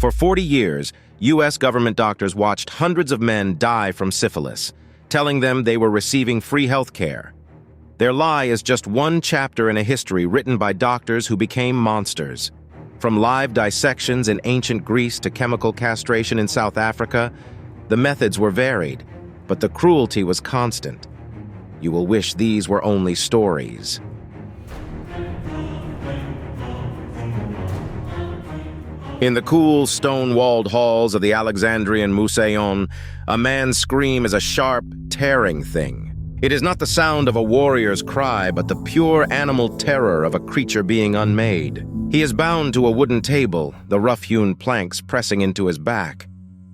For 40 years, U.S. government doctors watched hundreds of men die from syphilis, telling them they were receiving free health care. Their lie is just one chapter in a history written by doctors who became monsters. From live dissections in ancient Greece to chemical castration in South Africa, the methods were varied, but the cruelty was constant. You will wish these were only stories. In the cool, stone-walled halls of the Alexandrian Museum, a man's scream is a sharp, tearing thing. It is not the sound of a warrior's cry, but the pure animal terror of a creature being unmade. He is bound to a wooden table, the rough-hewn planks pressing into his back.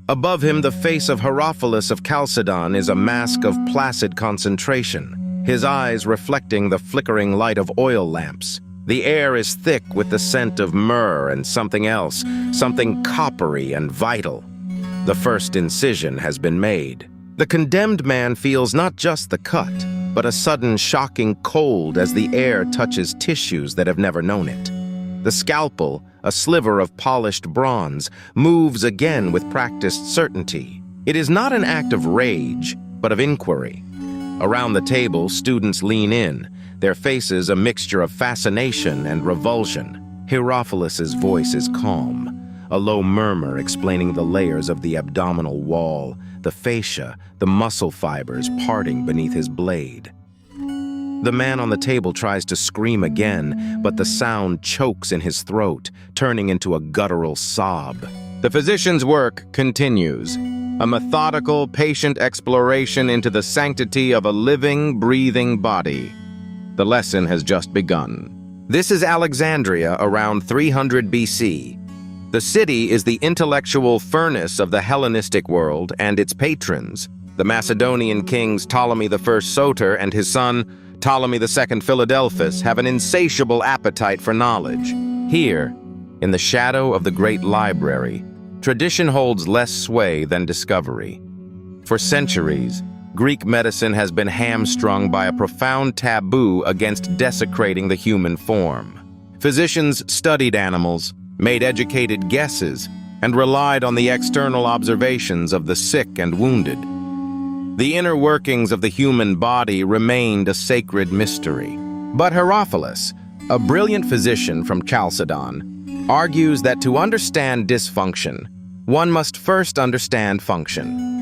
Above him, the face of Herophilus of Chalcedon is a mask of placid concentration, his eyes reflecting the flickering light of oil lamps. The air is thick with the scent of myrrh and something else, something coppery and vital. The first incision has been made. The condemned man feels not just the cut, but a sudden shocking cold as the air touches tissues that have never known it. The scalpel, a sliver of polished bronze, moves again with practiced certainty. It is not an act of rage, but of inquiry. Around the table, students lean in, their faces a mixture of fascination and revulsion. Herophilus's voice is calm, a low murmur explaining the layers of the abdominal wall, the fascia, the muscle fibers parting beneath his blade. The man on the table tries to scream again, but the sound chokes in his throat, turning into a guttural sob. The physician's work continues, a methodical, patient exploration into the sanctity of a living, breathing body. The lesson has just begun. This is Alexandria around 300 BC. The city is the intellectual furnace of the Hellenistic world and its patrons, the Macedonian kings Ptolemy I Soter and his son Ptolemy II Philadelphus, have an insatiable appetite for knowledge. Here, in the shadow of the great library, tradition holds less sway than discovery. For centuries, Greek medicine has been hamstrung by a profound taboo against desecrating the human form. Physicians studied animals, made educated guesses, and relied on the external observations of the sick and wounded. The inner workings of the human body remained a sacred mystery. But Herophilus, a brilliant physician from Chalcedon, argues that to understand dysfunction, one must first understand function.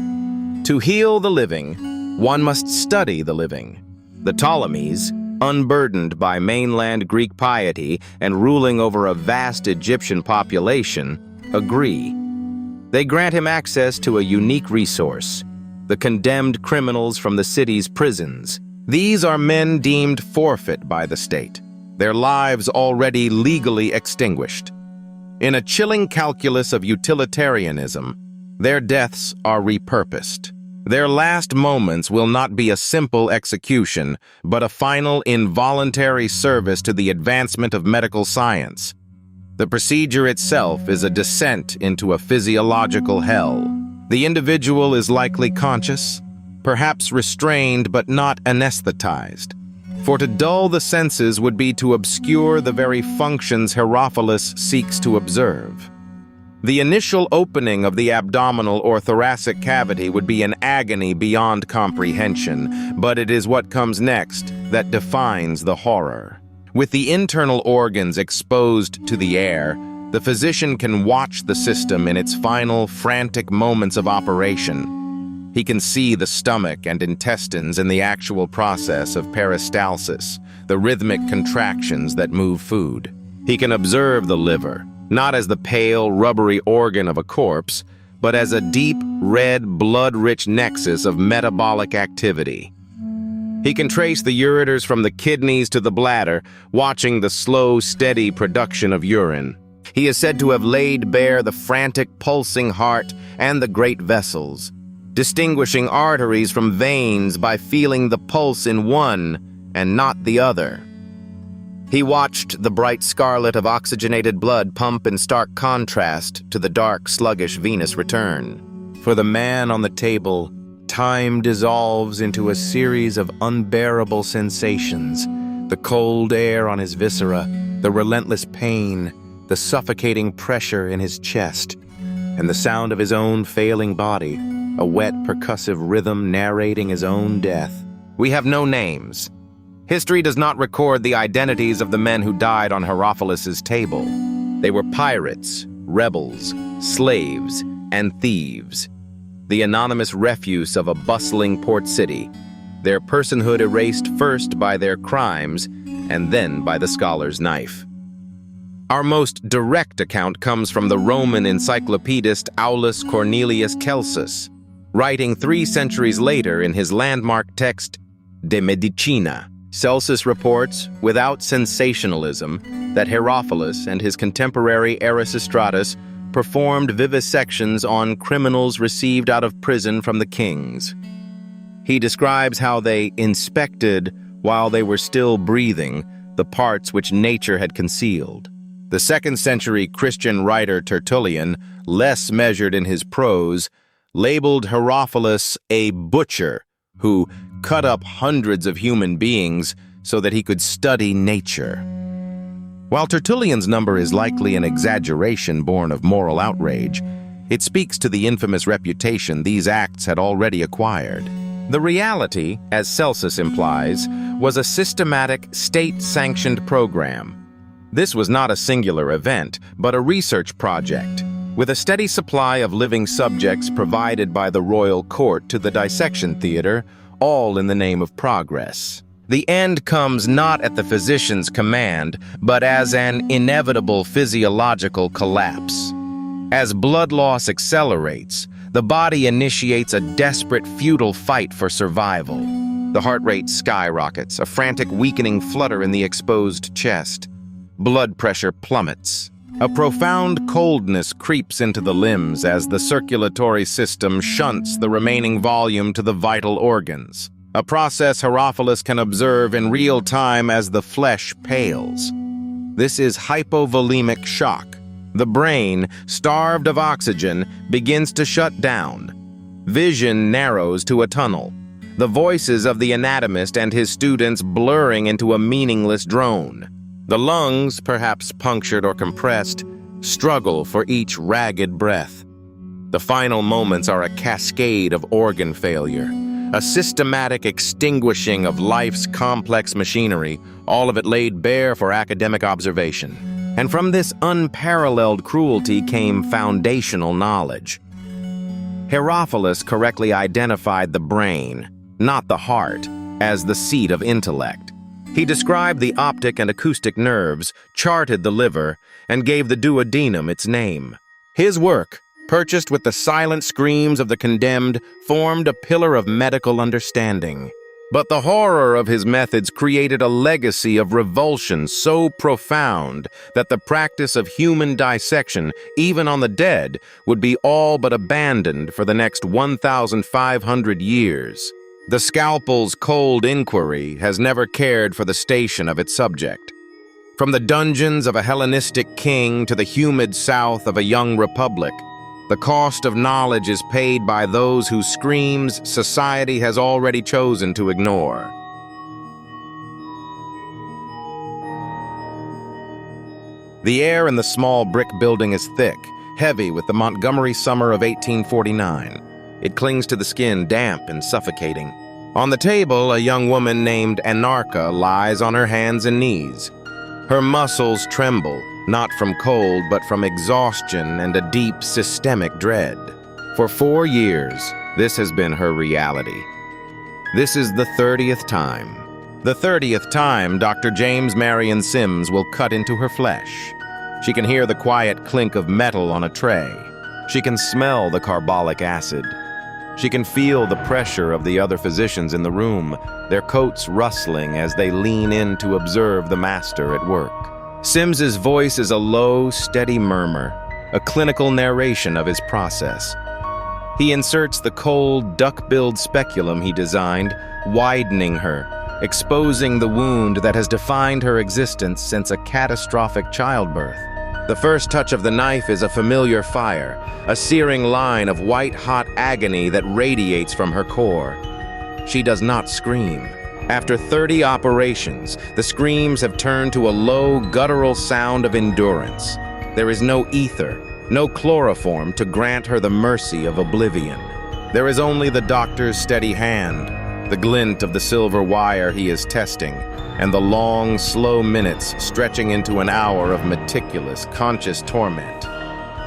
To heal the living, one must study the living. The Ptolemies, unburdened by mainland Greek piety and ruling over a vast Egyptian population, agree. They grant him access to a unique resource, the condemned criminals from the city's prisons. These are men deemed forfeit by the state, their lives already legally extinguished. In a chilling calculus of utilitarianism, their deaths are repurposed. Their last moments will not be a simple execution, but a final involuntary service to the advancement of medical science. The procedure itself is a descent into a physiological hell. The individual is likely conscious, perhaps restrained but not anesthetized. For to dull the senses would be to obscure the very functions Herophilus seeks to observe. The initial opening of the abdominal or thoracic cavity would be an agony beyond comprehension, but it is what comes next that defines the horror. With the internal organs exposed to the air, the physician can watch the system in its final, frantic moments of operation. He can see the stomach and intestines in the actual process of peristalsis, the rhythmic contractions that move food. He can observe the liver, not as the pale, rubbery organ of a corpse, but as a deep, red, blood-rich nexus of metabolic activity. He can trace the ureters from the kidneys to the bladder, watching the slow, steady production of urine. He is said to have laid bare the frantic, pulsing heart and the great vessels, distinguishing arteries from veins by feeling the pulse in one and not the other. He watched the bright scarlet of oxygenated blood pump in stark contrast to the dark, sluggish venous return. For the man on the table, time dissolves into a series of unbearable sensations. The cold air on his viscera, the relentless pain, the suffocating pressure in his chest. and the sound of his own failing body, a wet, percussive rhythm narrating his own death. We have no names. History does not record the identities of the men who died on Herophilus's table. They were pirates, rebels, slaves, and thieves, the anonymous refuse of a bustling port city, their personhood erased first by their crimes and then by the scholar's knife. Our most direct account comes from the Roman encyclopedist Aulus Cornelius Celsus, writing 3 centuries later in his landmark text De Medicina. Celsus reports, without sensationalism, that Herophilus and his contemporary Erasistratus performed vivisections on criminals received out of prison from the kings. He describes how they inspected, while they were still breathing, the parts which nature had concealed. The 2nd century Christian writer Tertullian, less measured in his prose, labeled Herophilus a butcher who cut up hundreds of human beings so that he could study nature. While Tertullian's number is likely an exaggeration born of moral outrage, it speaks to the infamous reputation these acts had already acquired. The reality, as Celsus implies, was a systematic, state-sanctioned program. This was not a singular event, but a research project, with a steady supply of living subjects provided by the royal court to the dissection theater, all in the name of progress. The end comes not at the physician's command, but as an inevitable physiological collapse. As blood loss accelerates, the body initiates a desperate, futile fight for survival. The heart rate skyrockets, a frantic, weakening flutter in the exposed chest. Blood pressure plummets. A profound coldness creeps into the limbs as the circulatory system shunts the remaining volume to the vital organs, a process Herophilus can observe in real time as the flesh pales. This is hypovolemic shock. The brain, starved of oxygen, begins to shut down. Vision narrows to a tunnel, the voices of the anatomist and his students blurring into a meaningless drone. The lungs, perhaps punctured or compressed, struggle for each ragged breath. The final moments are a cascade of organ failure, a systematic extinguishing of life's complex machinery, all of it laid bare for academic observation. And from this unparalleled cruelty came foundational knowledge. Herophilus correctly identified the brain, not the heart, as the seat of intellect. He described the optic and acoustic nerves, charted the liver, and gave the duodenum its name. His work, purchased with the silent screams of the condemned, formed a pillar of medical understanding. But the horror of his methods created a legacy of revulsion so profound that the practice of human dissection, even on the dead, would be all but abandoned for the next 1,500 years. The scalpel's cold inquiry has never cared for the station of its subject. From the dungeons of a Hellenistic king to the humid south of a young republic, the cost of knowledge is paid by those whose screams society has already chosen to ignore. The air in the small brick building is thick, heavy with the Montgomery summer of 1849. It clings to the skin, damp and suffocating. On the table, a young woman named Anarcha lies on her hands and knees. Her muscles tremble, not from cold, but from exhaustion and a deep systemic dread. For 4 years, this has been her reality. This is the 30th time. The 30th time Dr. James Marion Sims will cut into her flesh. She can hear the quiet clink of metal on a tray. She can smell the carbolic acid. She can feel the pressure of the other physicians in the room, their coats rustling as they lean in to observe the master at work. Sims's voice is a low, steady murmur, a clinical narration of his process. He inserts the cold, duck-billed speculum he designed, widening her, exposing the wound that has defined her existence since a catastrophic childbirth. The first touch of the knife is a familiar fire, a searing line of white-hot agony that radiates from her core. She does not scream. After 30 operations, the screams have turned to a low, guttural sound of endurance. There is no ether, no chloroform to grant her the mercy of oblivion. There is only the doctor's steady hand, the glint of the silver wire he is testing, and the long, slow minutes stretching into an hour of meticulous, conscious torment.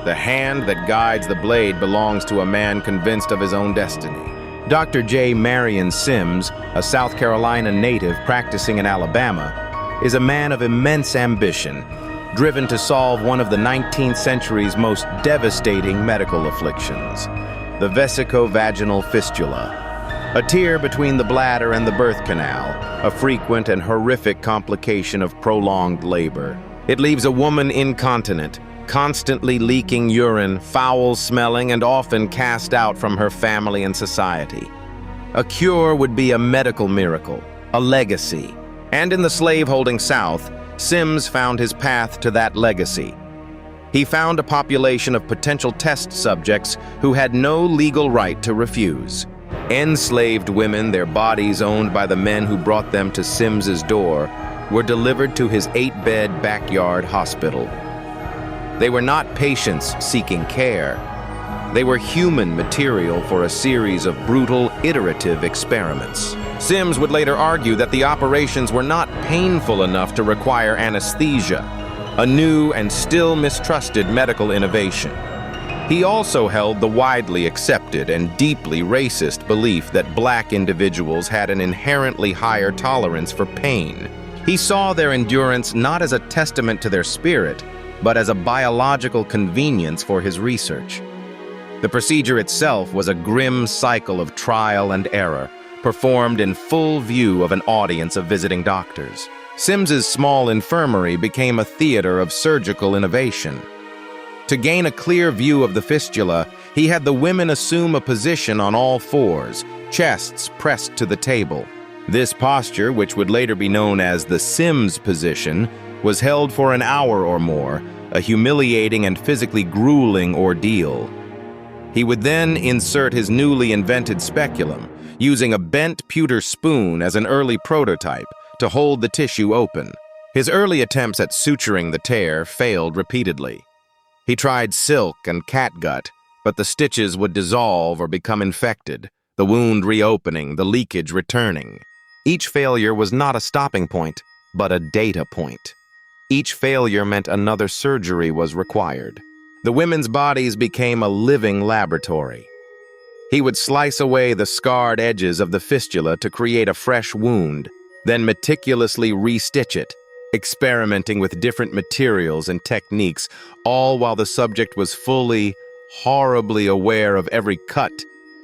The hand that guides the blade belongs to a man convinced of his own destiny. Dr. J. Marion Sims, a South Carolina native practicing in Alabama, is a man of immense ambition, driven to solve one of the 19th century's most devastating medical afflictions, the vesico-vaginal fistula, a tear between the bladder and the birth canal, a frequent and horrific complication of prolonged labor. It leaves a woman incontinent, constantly leaking urine, foul-smelling, and often cast out from her family and society. A cure would be a medical miracle, a legacy. And in the slave-holding South, Sims found his path to that legacy. He found a population of potential test subjects who had no legal right to refuse. Enslaved women, their bodies owned by the men who brought them to Sims's door, were delivered to his 8-bed backyard hospital. They were not patients seeking care. They were human material for a series of brutal, iterative experiments. Sims would later argue that the operations were not painful enough to require anesthesia, a new and still mistrusted medical innovation. He also held the widely accepted and deeply racist belief that black individuals had an inherently higher tolerance for pain. He saw their endurance not as a testament to their spirit, but as a biological convenience for his research. The procedure itself was a grim cycle of trial and error, performed in full view of an audience of visiting doctors. Sims's small infirmary became a theater of surgical innovation. To gain a clear view of the fistula, he had the women assume a position on all fours, chests pressed to the table. This posture, which would later be known as the Sims position, was held for an hour or more, a humiliating and physically grueling ordeal. He would then insert his newly invented speculum, using a bent pewter spoon as an early prototype to hold the tissue open. His early attempts at suturing the tear failed repeatedly. He tried silk and catgut, but the stitches would dissolve or become infected, the wound reopening, the leakage returning. Each failure was not a stopping point, but a data point. Each failure meant another surgery was required. The women's bodies became a living laboratory. He would slice away the scarred edges of the fistula to create a fresh wound, then meticulously restitch it, experimenting with different materials and techniques, all while the subject was fully, horribly aware of every cut,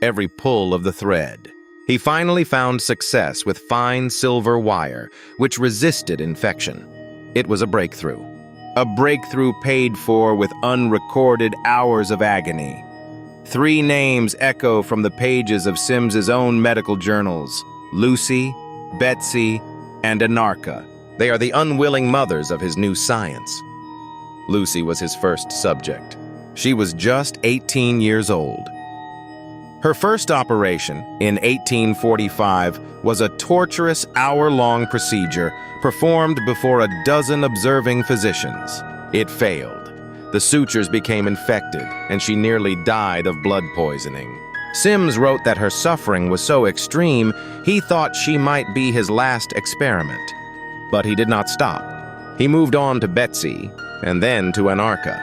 every pull of the thread. He finally found success with fine silver wire, which resisted infection. It was a breakthrough paid for with unrecorded hours of agony. 3 names echo from the pages of Sims's own medical journals: Lucy, Betsy, and Anarcha. They are the unwilling mothers of his new science. Lucy was his first subject. She was just 18 years old. Her first operation, in 1845, was a torturous hour-long procedure performed before a dozen observing physicians. It failed. The sutures became infected, and she nearly died of blood poisoning. Sims wrote that her suffering was so extreme, he thought she might be his last experiment. But he did not stop. He moved on to Betsy, and then to Anarcha.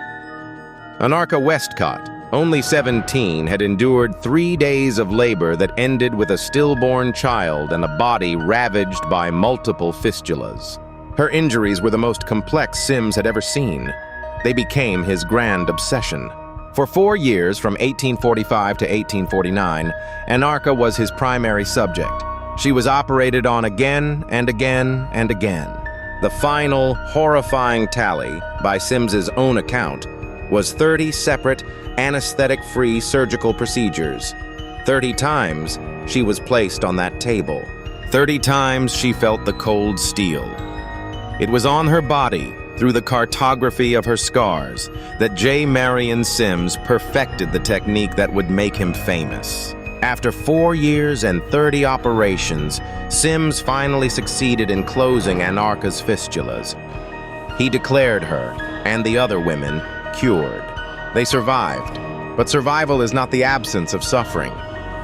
Anarcha Westcott, only 17, had endured 3 days of labor that ended with a stillborn child and a body ravaged by multiple fistulas. Her injuries were the most complex Sims had ever seen. They became his grand obsession. For 4 years, from 1845 to 1849, Anarcha was his primary subject. She was operated on again and again and again. The final, horrifying tally, by Sims's own account, was 30 separate, anesthetic-free surgical procedures. 30 times she was placed on that table. 30 times she felt the cold steel. It was on her body, through the cartography of her scars, that J. Marion Sims perfected the technique that would make him famous. After 4 years and 30 operations, Sims finally succeeded in closing Anarcha's fistulas. He declared her, and the other women, cured. They survived, but survival is not the absence of suffering.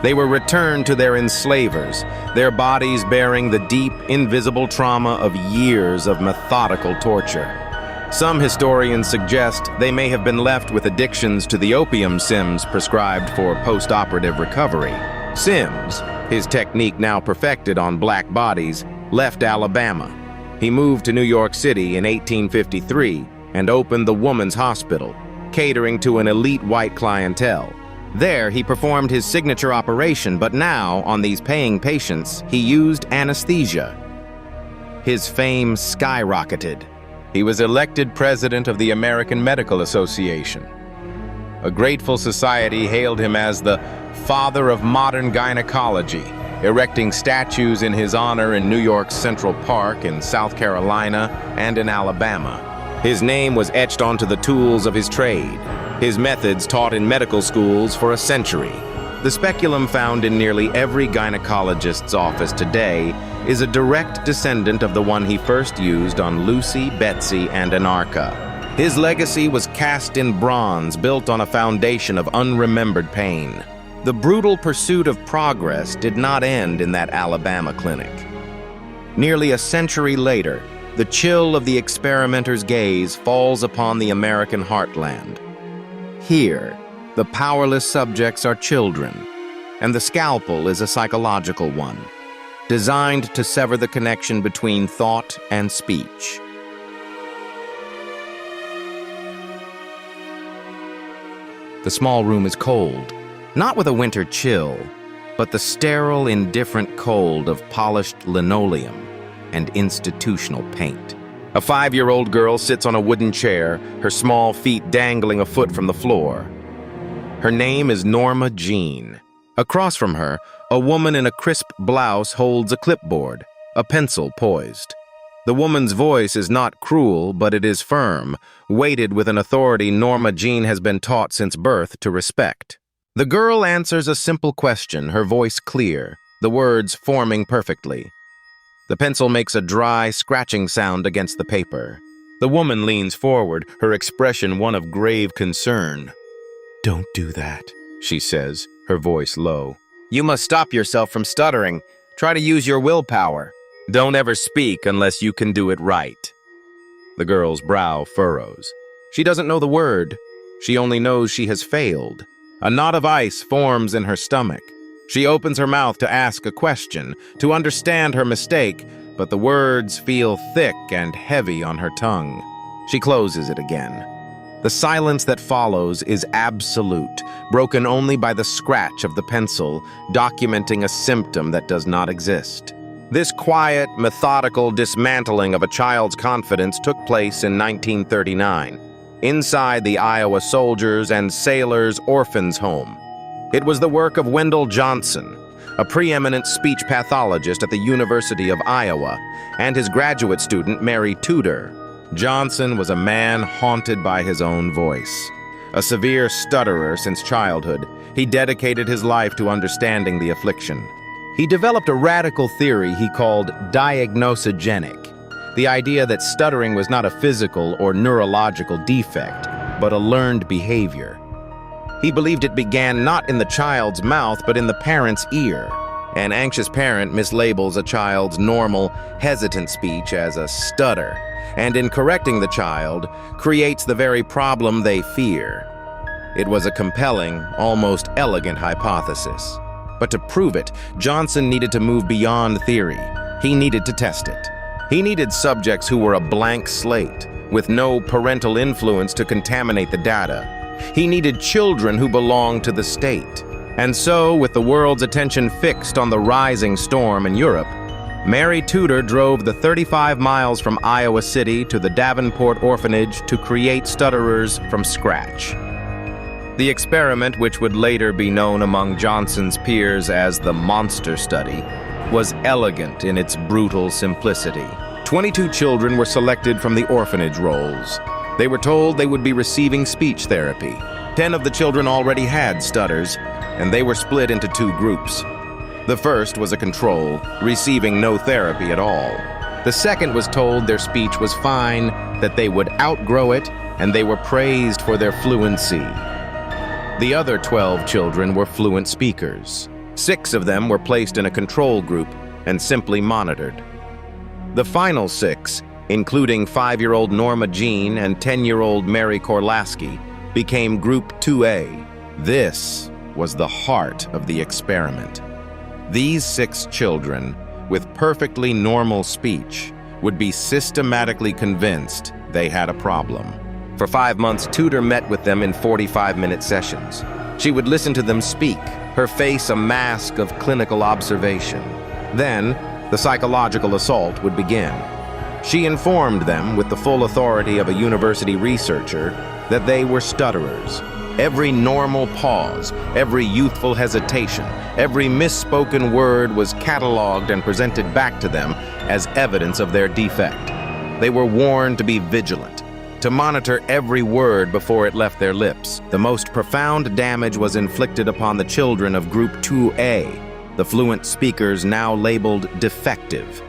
They were returned to their enslavers, their bodies bearing the deep, invisible trauma of years of methodical torture. Some historians suggest they may have been left with addictions to the opium Sims prescribed for post-operative recovery. Sims, his technique now perfected on black bodies, left Alabama. He moved to New York City in 1853 and opened the Woman's Hospital, catering to an elite white clientele. There, he performed his signature operation, but now, on these paying patients, he used anesthesia. His fame skyrocketed. He was elected president of the American Medical Association. A grateful society hailed him as the father of modern gynecology, erecting statues in his honor in New York's Central Park, in South Carolina, and in Alabama. His name was etched onto the tools of his trade, his methods taught in medical schools for a century. The speculum found in nearly every gynecologist's office today is a direct descendant of the one he first used on Lucy, Betsy, and Anarcha. His legacy was cast in bronze, built on a foundation of unremembered pain. The brutal pursuit of progress did not end in that Alabama clinic. Nearly a century later, the chill of the experimenter's gaze falls upon the American heartland. Here, the powerless subjects are children, and the scalpel is a psychological one, designed to sever the connection between thought and speech. The small room is cold, not with a winter chill, but the sterile, indifferent cold of polished linoleum and institutional paint. A 5-year-old girl sits on a wooden chair, her small feet dangling a foot from the floor. Her name is Norma Jean. Across from her, a woman in a crisp blouse holds a clipboard, a pencil poised. The woman's voice is not cruel, but it is firm, weighted with an authority Norma Jean has been taught since birth to respect. The girl answers a simple question, her voice clear, the words forming perfectly. The pencil makes a dry, scratching sound against the paper. The woman leans forward, her expression one of grave concern. "Don't do that," she says, her voice low. "You must stop yourself from stuttering. Try to use your willpower. Don't ever speak unless you can do it right." The girl's brow furrows. She doesn't know the word. She only knows she has failed. A knot of ice forms in her stomach. She opens her mouth to ask a question, to understand her mistake, but the words feel thick and heavy on her tongue. She closes it again. The silence that follows is absolute, broken only by the scratch of the pencil, documenting a symptom that does not exist. This quiet, methodical dismantling of a child's confidence took place in 1939, inside the Iowa Soldiers and Sailors Orphans Home. It was the work of Wendell Johnson, a preeminent speech pathologist at the University of Iowa, and his graduate student, Mary Tudor. Johnson was a man haunted by his own voice. A severe stutterer since childhood, he dedicated his life to understanding the affliction. He developed a radical theory he called diagnosogenic, the idea that stuttering was not a physical or neurological defect, but a learned behavior. He believed it began not in the child's mouth, but in the parent's ear. An anxious parent mislabels a child's normal, hesitant speech as a stutter, and in correcting the child, creates the very problem they fear. It was a compelling, almost elegant hypothesis. But to prove it, Johnson needed to move beyond theory. He needed to test it. He needed subjects who were a blank slate, with no parental influence to contaminate the data. He needed children who belonged to the state. And so, with the world's attention fixed on the rising storm in Europe, Mary Tudor drove the 35 miles from Iowa City to the Davenport orphanage to create stutterers from scratch. The experiment, which would later be known among Johnson's peers as the monster study, was elegant in its brutal simplicity. 22 children were selected from the orphanage rolls. They were told they would be receiving speech therapy. 10 of the children already had stutters, and they were split into 2 groups. The first was a control, receiving no therapy at all. The second was told their speech was fine, that they would outgrow it, and they were praised for their fluency. The other 12 children were fluent speakers. 6 of them were placed in a control group and simply monitored. The final 6, including 5-year-old Norma Jean and 10-year-old Mary Korlaski, became Group 2A. This was the heart of the experiment. These 6 children, with perfectly normal speech, would be systematically convinced they had a problem. For 5 months, Tudor met with them in 45-minute sessions. She would listen to them speak, her face a mask of clinical observation. Then, the psychological assault would begin. She informed them, with the full authority of a university researcher, that they were stutterers. Every normal pause, every youthful hesitation, every misspoken word was cataloged and presented back to them as evidence of their defect. They were warned to be vigilant, to monitor every word before it left their lips. The most profound damage was inflicted upon the children of Group 2A, the fluent speakers now labeled defective.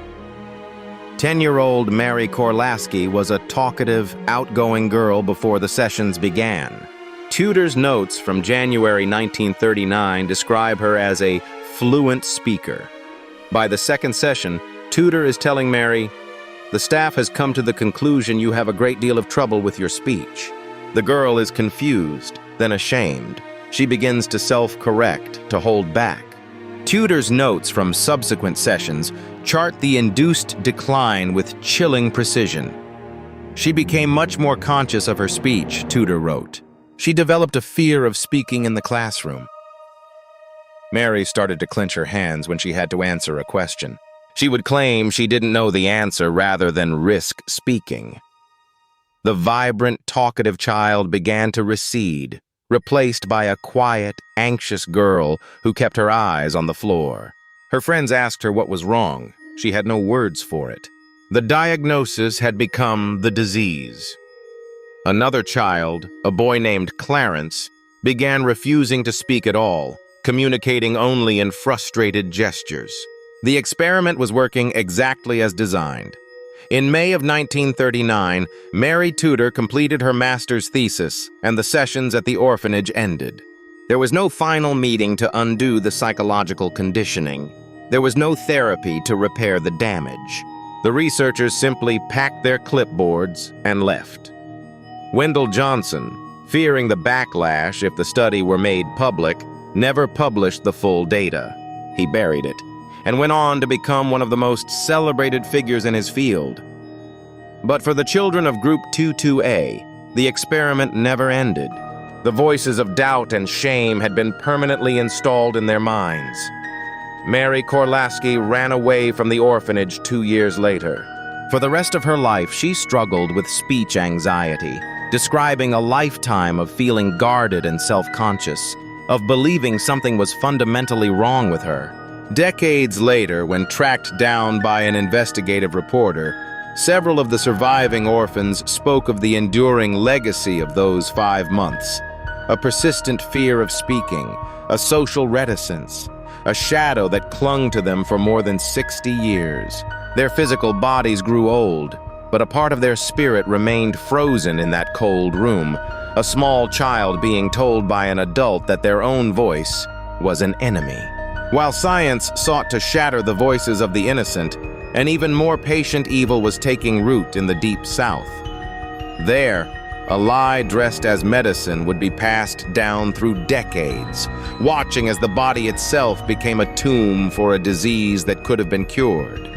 10-year-old Mary Korlaski was a talkative, outgoing girl before the sessions began. Tudor's notes from January 1939 describe her as a fluent speaker. By the second session, Tudor is telling Mary, "The staff has come to the conclusion you have a great deal of trouble with your speech." The girl is confused, then ashamed. She begins to self-correct, to hold back. Tudor's notes from subsequent sessions chart the induced decline with chilling precision. She became much more conscious of her speech, Tudor wrote. She developed a fear of speaking in the classroom. Mary started to clench her hands when she had to answer a question. She would claim she didn't know the answer rather than risk speaking. The vibrant, talkative child began to recede, replaced by a quiet, anxious girl who kept her eyes on the floor. Her friends asked her what was wrong. She had no words for it. The diagnosis had become the disease. Another child, a boy named Clarence, began refusing to speak at all, communicating only in frustrated gestures. The experiment was working exactly as designed. In May of 1939, Mary Tudor completed her master's thesis, and the sessions at the orphanage ended. There was no final meeting to undo the psychological conditioning. There was no therapy to repair the damage. The researchers simply packed their clipboards and left. Wendell Johnson, fearing the backlash if the study were made public, never published the full data. He buried it, and went on to become one of the most celebrated figures in his field. But for the children of Group 22A, the experiment never ended. The voices of doubt and shame had been permanently installed in their minds. Mary Korlaski ran away from the orphanage 2 years later. For the rest of her life, she struggled with speech anxiety, describing a lifetime of feeling guarded and self-conscious, of believing something was fundamentally wrong with her. Decades later, when tracked down by an investigative reporter, several of the surviving orphans spoke of the enduring legacy of those 5 months. A persistent fear of speaking, a social reticence, a shadow that clung to them for more than 60 years. Their physical bodies grew old, but a part of their spirit remained frozen in that cold room, a small child being told by an adult that their own voice was an enemy. While science sought to shatter the voices of the innocent, an even more patient evil was taking root in the Deep South. There, a lie dressed as medicine would be passed down through decades, watching as the body itself became a tomb for a disease that could have been cured.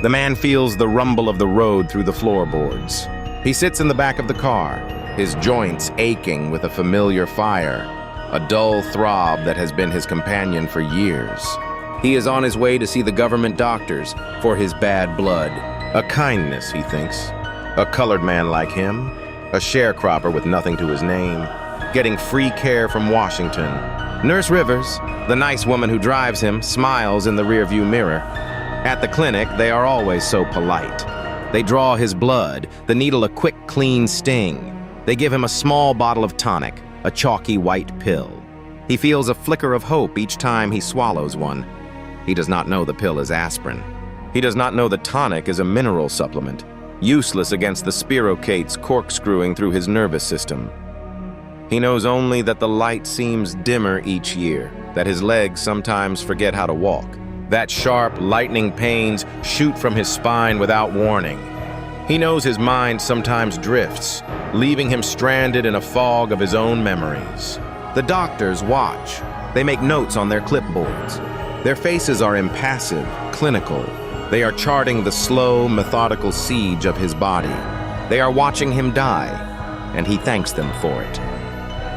The man feels the rumble of the road through the floorboards. He sits in the back of the car, his joints aching with a familiar fire, a dull throb that has been his companion for years. He is on his way to see the government doctors for his bad blood. A kindness, he thinks. A colored man like him, a sharecropper with nothing to his name, getting free care from Washington. Nurse Rivers, the nice woman who drives him, smiles in the rearview mirror. At the clinic, they are always so polite. They draw his blood, the needle a quick, clean sting. They give him a small bottle of tonic, a chalky white pill. He feels a flicker of hope each time he swallows one. He does not know the pill is aspirin. He does not know the tonic is a mineral supplement, useless against the spirochates corkscrewing through his nervous system. He knows only that the light seems dimmer each year, that his legs sometimes forget how to walk, that sharp, lightning pains shoot from his spine without warning. He knows his mind sometimes drifts, leaving him stranded in a fog of his own memories. The doctors watch. They make notes on their clipboards. Their faces are impassive, clinical. They are charting the slow, methodical siege of his body. They are watching him die, and he thanks them for it.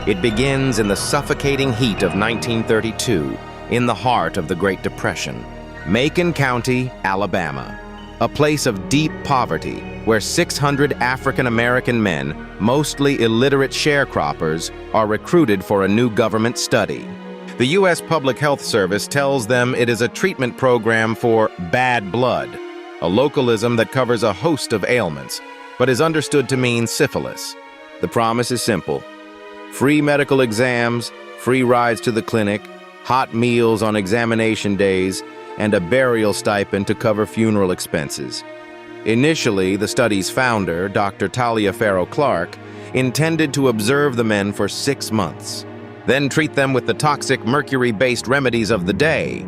It begins in the suffocating heat of 1932, in the heart of the Great Depression. Macon County, Alabama, a place of deep poverty where 600 African-American men, mostly illiterate sharecroppers, are recruited for a new government study. The U.S. Public Health Service tells them it is a treatment program for bad blood, a localism that covers a host of ailments, but is understood to mean syphilis. The promise is simple: free medical exams, free rides to the clinic, hot meals on examination days, and a burial stipend to cover funeral expenses. Initially, the study's founder, Dr. Taliaferro Clark, intended to observe the men for 6 months, then treat them with the toxic mercury-based remedies of the day.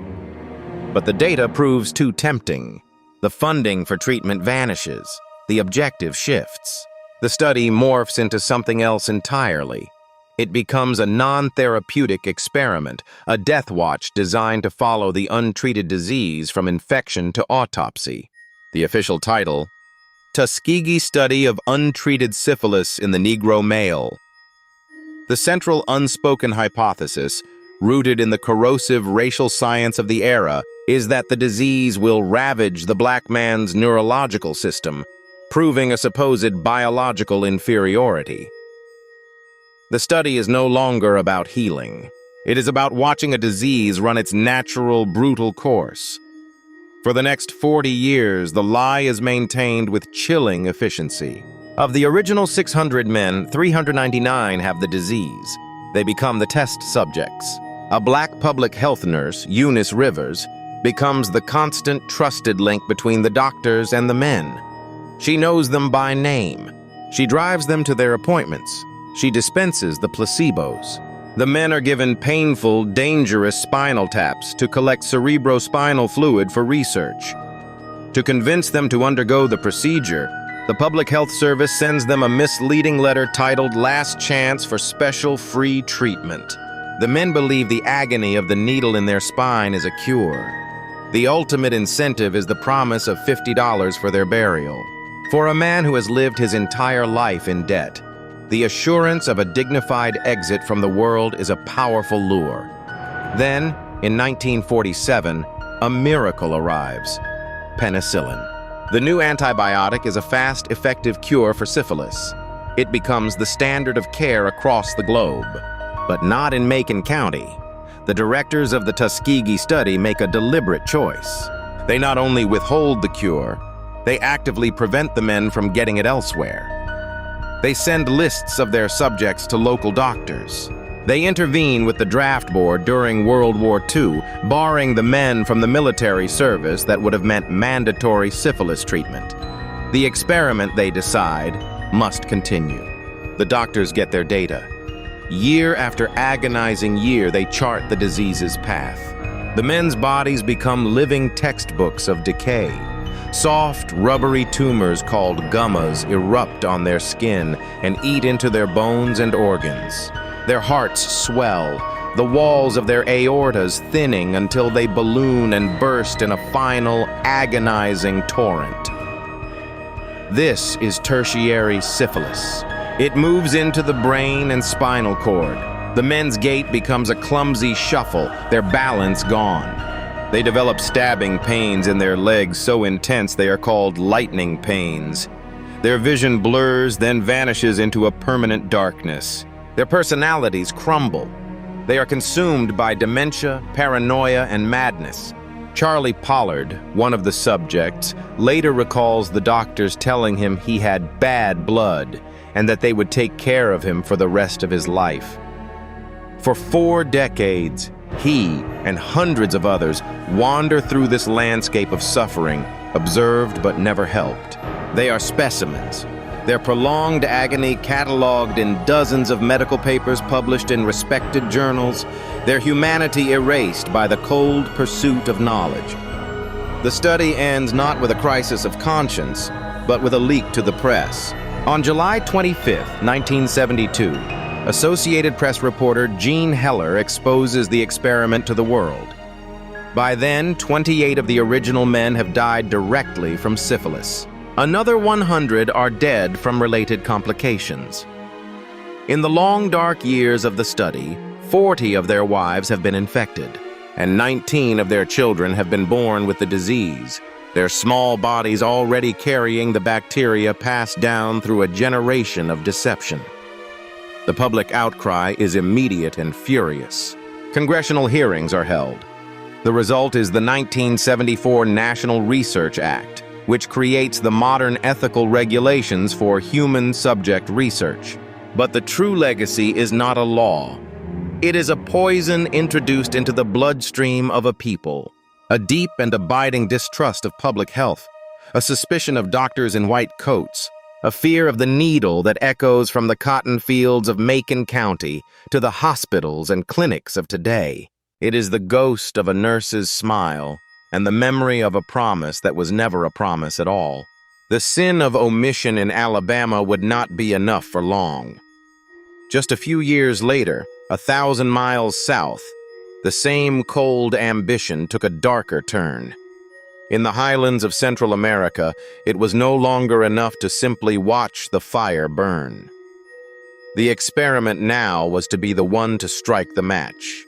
But the data proves too tempting. The funding for treatment vanishes. The objective shifts. The study morphs into something else entirely. It becomes a non-therapeutic experiment, a death watch designed to follow the untreated disease from infection to autopsy. The official title: Tuskegee Study of Untreated Syphilis in the Negro Male. The central unspoken hypothesis, rooted in the corrosive racial science of the era, is that the disease will ravage the black man's neurological system, proving a supposed biological inferiority. The study is no longer about healing. It is about watching a disease run its natural, brutal course. For the next 40 years, the lie is maintained with chilling efficiency. Of the original 600 men, 399 have the disease. They become the test subjects. A black public health nurse, Eunice Rivers, becomes the constant, trusted link between the doctors and the men. She knows them by name. She drives them to their appointments. She dispenses the placebos. The men are given painful, dangerous spinal taps to collect cerebrospinal fluid for research. To convince them to undergo the procedure, the Public Health Service sends them a misleading letter titled "Last Chance for Special Free Treatment." The men believe the agony of the needle in their spine is a cure. The ultimate incentive is the promise of $50 for their burial. For a man who has lived his entire life in debt, the assurance of a dignified exit from the world is a powerful lure. Then, in 1947, a miracle arrives: penicillin. The new antibiotic is a fast, effective cure for syphilis. It becomes the standard of care across the globe. But not in Macon County. The directors of the Tuskegee study make a deliberate choice. They not only withhold the cure, they actively prevent the men from getting it elsewhere. They send lists of their subjects to local doctors. They intervene with the draft board during World War II, barring the men from the military service that would have meant mandatory syphilis treatment. The experiment, they decide, must continue. The doctors get their data. Year after agonizing year, they chart the disease's path. The men's bodies become living textbooks of decay. Soft, rubbery tumors called gummas erupt on their skin and eat into their bones and organs. Their hearts swell, the walls of their aortas thinning until they balloon and burst in a final, agonizing torrent. This is tertiary syphilis. It moves into the brain and spinal cord. The men's gait becomes a clumsy shuffle, their balance gone. They develop stabbing pains in their legs so intense they are called lightning pains. Their vision blurs, then vanishes into a permanent darkness. Their personalities crumble. They are consumed by dementia, paranoia, and madness. Charlie Pollard, one of the subjects, later recalls the doctors telling him he had bad blood and that they would take care of him for the rest of his life. For 4 decades, he and hundreds of others wander through this landscape of suffering, observed but never helped. They are specimens. Their prolonged agony cataloged in dozens of medical papers published in respected journals, their humanity erased by the cold pursuit of knowledge. The study ends not with a crisis of conscience, but with a leak to the press. On July 25, 1972, Associated Press reporter Jean Heller exposes the experiment to the world. By then, 28 of the original men have died directly from syphilis. Another 100 are dead from related complications. In the long, dark years of the study, 40 of their wives have been infected, and 19 of their children have been born with the disease, their small bodies already carrying the bacteria passed down through a generation of deception. The public outcry is immediate and furious. Congressional hearings are held. The result is the 1974 National Research Act, which creates the modern ethical regulations for human subject research. But the true legacy is not a law. It is a poison introduced into the bloodstream of a people, a deep and abiding distrust of public health, a suspicion of doctors in white coats, a fear of the needle that echoes from the cotton fields of Macon County to the hospitals and clinics of today. It is the ghost of a nurse's smile and the memory of a promise that was never a promise at all. The sin of omission in Alabama would not be enough for long. Just a few years later, 1,000 miles south, the same cold ambition took a darker turn. In the highlands of Central America, it was no longer enough to simply watch the fire burn. The experiment now was to be the one to strike the match.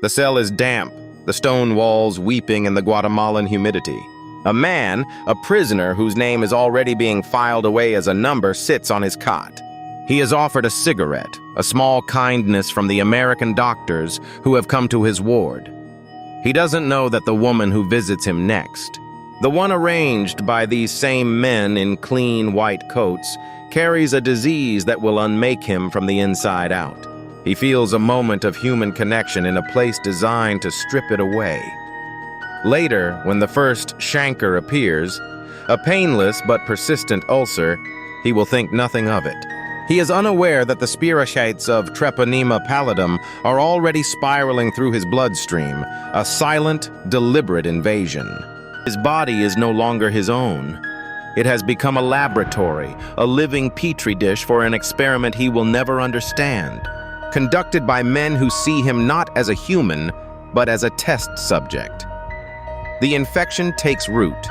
The cell is damp, the stone walls weeping in the Guatemalan humidity. A man, a prisoner whose name is already being filed away as a number, sits on his cot. He is offered a cigarette, a small kindness from the American doctors who have come to his ward. He doesn't know that the woman who visits him next, the one arranged by these same men in clean white coats, carries a disease that will unmake him from the inside out. He feels a moment of human connection in a place designed to strip it away. Later, when the first chancre appears, a painless but persistent ulcer, he will think nothing of it. He is unaware that the spirochetes of Treponema pallidum are already spiraling through his bloodstream, a silent, deliberate invasion. His body is no longer his own. It has become a laboratory, a living petri dish for an experiment he will never understand, conducted by men who see him not as a human, but as a test subject. The infection takes root,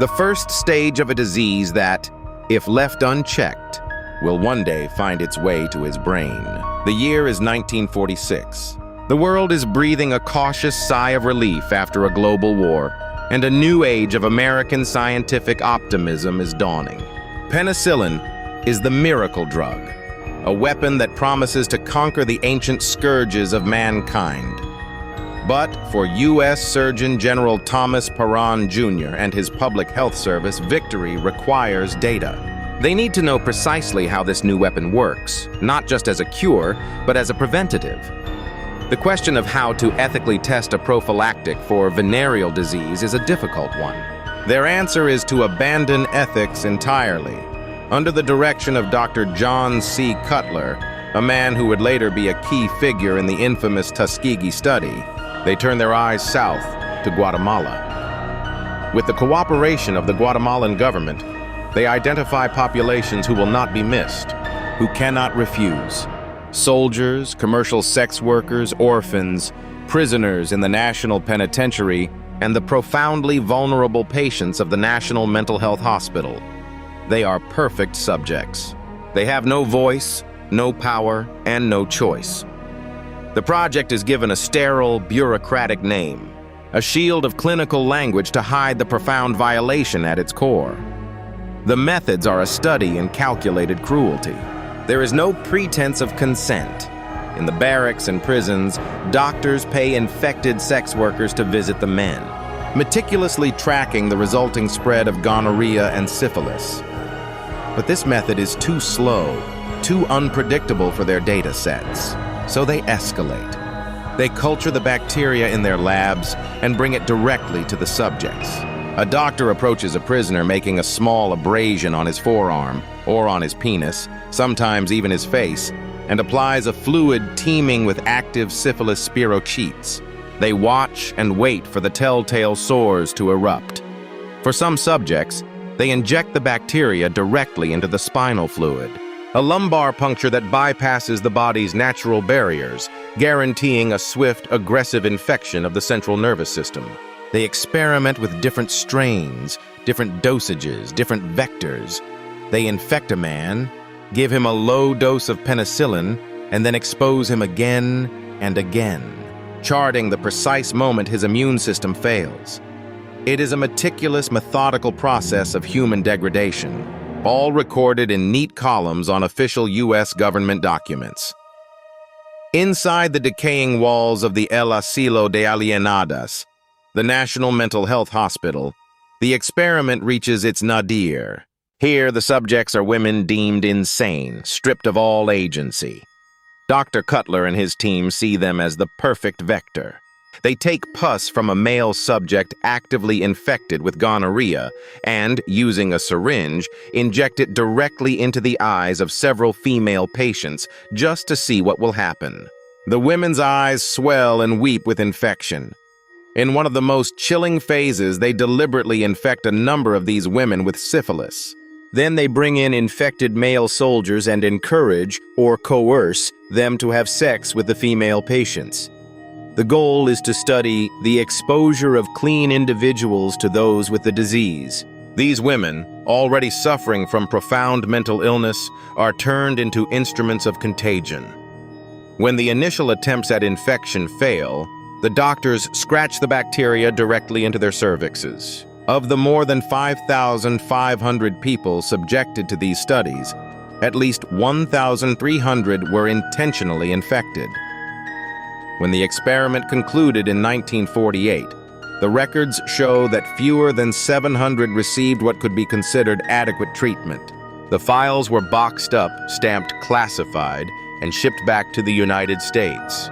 the first stage of a disease that, if left unchecked, will one day find its way to his brain. The year is 1946. The world is breathing a cautious sigh of relief after a global war, and a new age of American scientific optimism is dawning. Penicillin is the miracle drug, a weapon that promises to conquer the ancient scourges of mankind. But for U.S. Surgeon General Thomas Perron Jr. and his Public Health Service, victory requires data. They need to know precisely how this new weapon works, not just as a cure, but as a preventative. The question of how to ethically test a prophylactic for venereal disease is a difficult one. Their answer is to abandon ethics entirely. Under the direction of Dr. John C. Cutler, a man who would later be a key figure in the infamous Tuskegee study, they turn their eyes south to Guatemala. With the cooperation of the Guatemalan government, they identify populations who will not be missed, who cannot refuse. Soldiers, commercial sex workers, orphans, prisoners in the National Penitentiary, and the profoundly vulnerable patients of the National Mental Health Hospital. They are perfect subjects. They have no voice, no power, and no choice. The project is given a sterile, bureaucratic name, a shield of clinical language to hide the profound violation at its core. The methods are a study in calculated cruelty. There is no pretense of consent. In the barracks and prisons, doctors pay infected sex workers to visit the men, meticulously tracking the resulting spread of gonorrhea and syphilis. But this method is too slow, too unpredictable for their data sets, so they escalate. They culture the bacteria in their labs and bring it directly to the subjects. A doctor approaches a prisoner making a small abrasion on his forearm or on his penis, sometimes even his face, and applies a fluid teeming with active syphilis spirochetes. They watch and wait for the telltale sores to erupt. For some subjects, they inject the bacteria directly into the spinal fluid, a lumbar puncture that bypasses the body's natural barriers, guaranteeing a swift, aggressive infection of the central nervous system. They experiment with different strains, different dosages, different vectors. They infect a man, give him a low dose of penicillin, and then expose him again and again, charting the precise moment his immune system fails. It is a meticulous, methodical process of human degradation, all recorded in neat columns on official U.S. government documents. Inside the decaying walls of the El Asilo de Alienadas, the National Mental Health Hospital, the experiment reaches its nadir. Here, the subjects are women deemed insane, stripped of all agency. Dr. Cutler and his team see them as the perfect vector. They take pus from a male subject actively infected with gonorrhea and, using a syringe, inject it directly into the eyes of several female patients just to see what will happen. The women's eyes swell and weep with infection. In one of the most chilling phases, they deliberately infect a number of these women with syphilis. Then they bring in infected male soldiers and encourage or coerce them to have sex with the female patients. The goal is to study the exposure of clean individuals to those with the disease. These women, already suffering from profound mental illness, are turned into instruments of contagion. When the initial attempts at infection fail, the doctors scratch the bacteria directly into their cervixes. Of the more than 5,500 people subjected to these studies, at least 1,300 were intentionally infected. When the experiment concluded in 1948, the records show that fewer than 700 received what could be considered adequate treatment. The files were boxed up, stamped classified, and shipped back to the United States.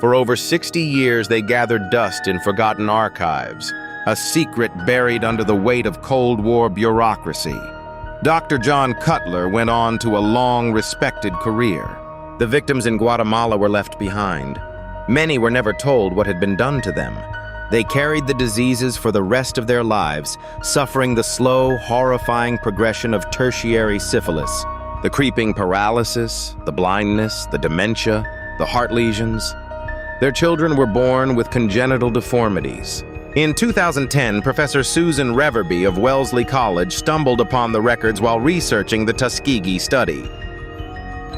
For over 60 years, they gathered dust in forgotten archives, a secret buried under the weight of Cold War bureaucracy. Dr. John Cutler went on to a long, respected career. The victims in Guatemala were left behind. Many were never told what had been done to them. They carried the diseases for the rest of their lives, suffering the slow, horrifying progression of tertiary syphilis, the creeping paralysis, the blindness, the dementia, the heart lesions. Their children were born with congenital deformities. In 2010, Professor Susan Reverby of Wellesley College stumbled upon the records while researching the Tuskegee study.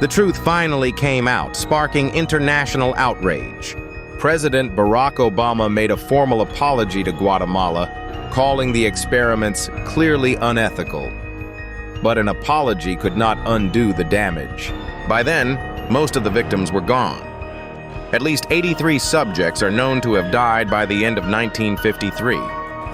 The truth finally came out, sparking international outrage. President Barack Obama made a formal apology to Guatemala, calling the experiments clearly unethical. But an apology could not undo the damage. By then, most of the victims were gone. At least 83 subjects are known to have died by the end of 1953.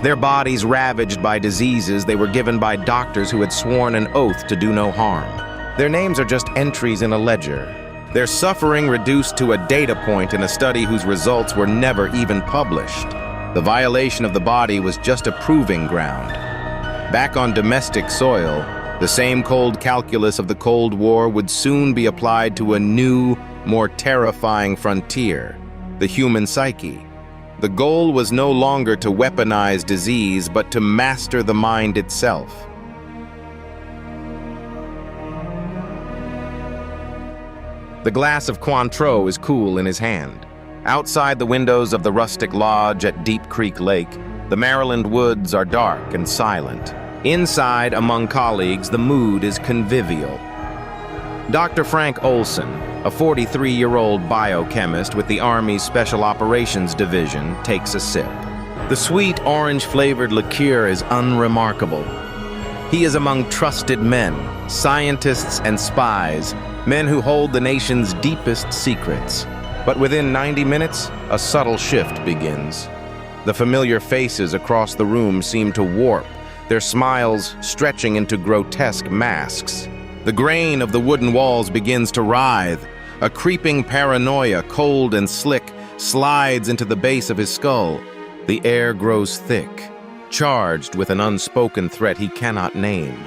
Their bodies ravaged by diseases they were given by doctors who had sworn an oath to do no harm. Their names are just entries in a ledger. Their suffering reduced to a data point in a study whose results were never even published. The violation of the body was just a proving ground. Back on domestic soil, the same cold calculus of the Cold War would soon be applied to a new, more terrifying frontier, the human psyche. The goal was no longer to weaponize disease, but to master the mind itself. The glass of Cointreau is cool in his hand. Outside the windows of the rustic lodge at Deep Creek Lake, the Maryland woods are dark and silent. Inside, among colleagues, the mood is convivial. Dr. Frank Olson, a 43-year-old biochemist with the Army's Special Operations Division, takes a sip. The sweet orange-flavored liqueur is unremarkable. He is among trusted men, scientists and spies, men who hold the nation's deepest secrets. But within 90 minutes, a subtle shift begins. The familiar faces across the room seem to warp, their smiles stretching into grotesque masks. The grain of the wooden walls begins to writhe. A creeping paranoia, cold and slick, slides into the base of his skull. The air grows thick, charged with an unspoken threat he cannot name.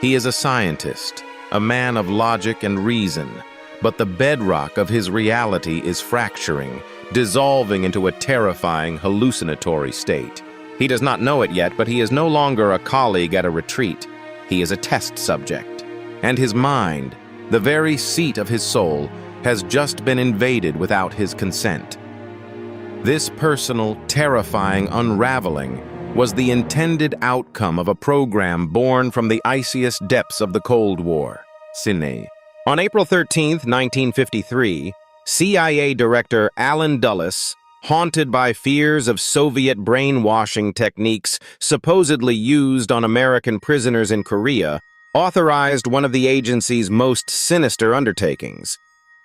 He is a scientist, a man of logic and reason, but the bedrock of his reality is fracturing, dissolving into a terrifying, hallucinatory state. He does not know it yet, but he is no longer a colleague at a retreat. He is a test subject. And his mind, the very seat of his soul, has just been invaded without his consent. This personal, terrifying unraveling was the intended outcome of a program born from the iciest depths of the Cold War. Cine. On April 13, 1953, CIA Director Allen Dulles, haunted by fears of Soviet brainwashing techniques supposedly used on American prisoners in Korea, authorized one of the agency's most sinister undertakings.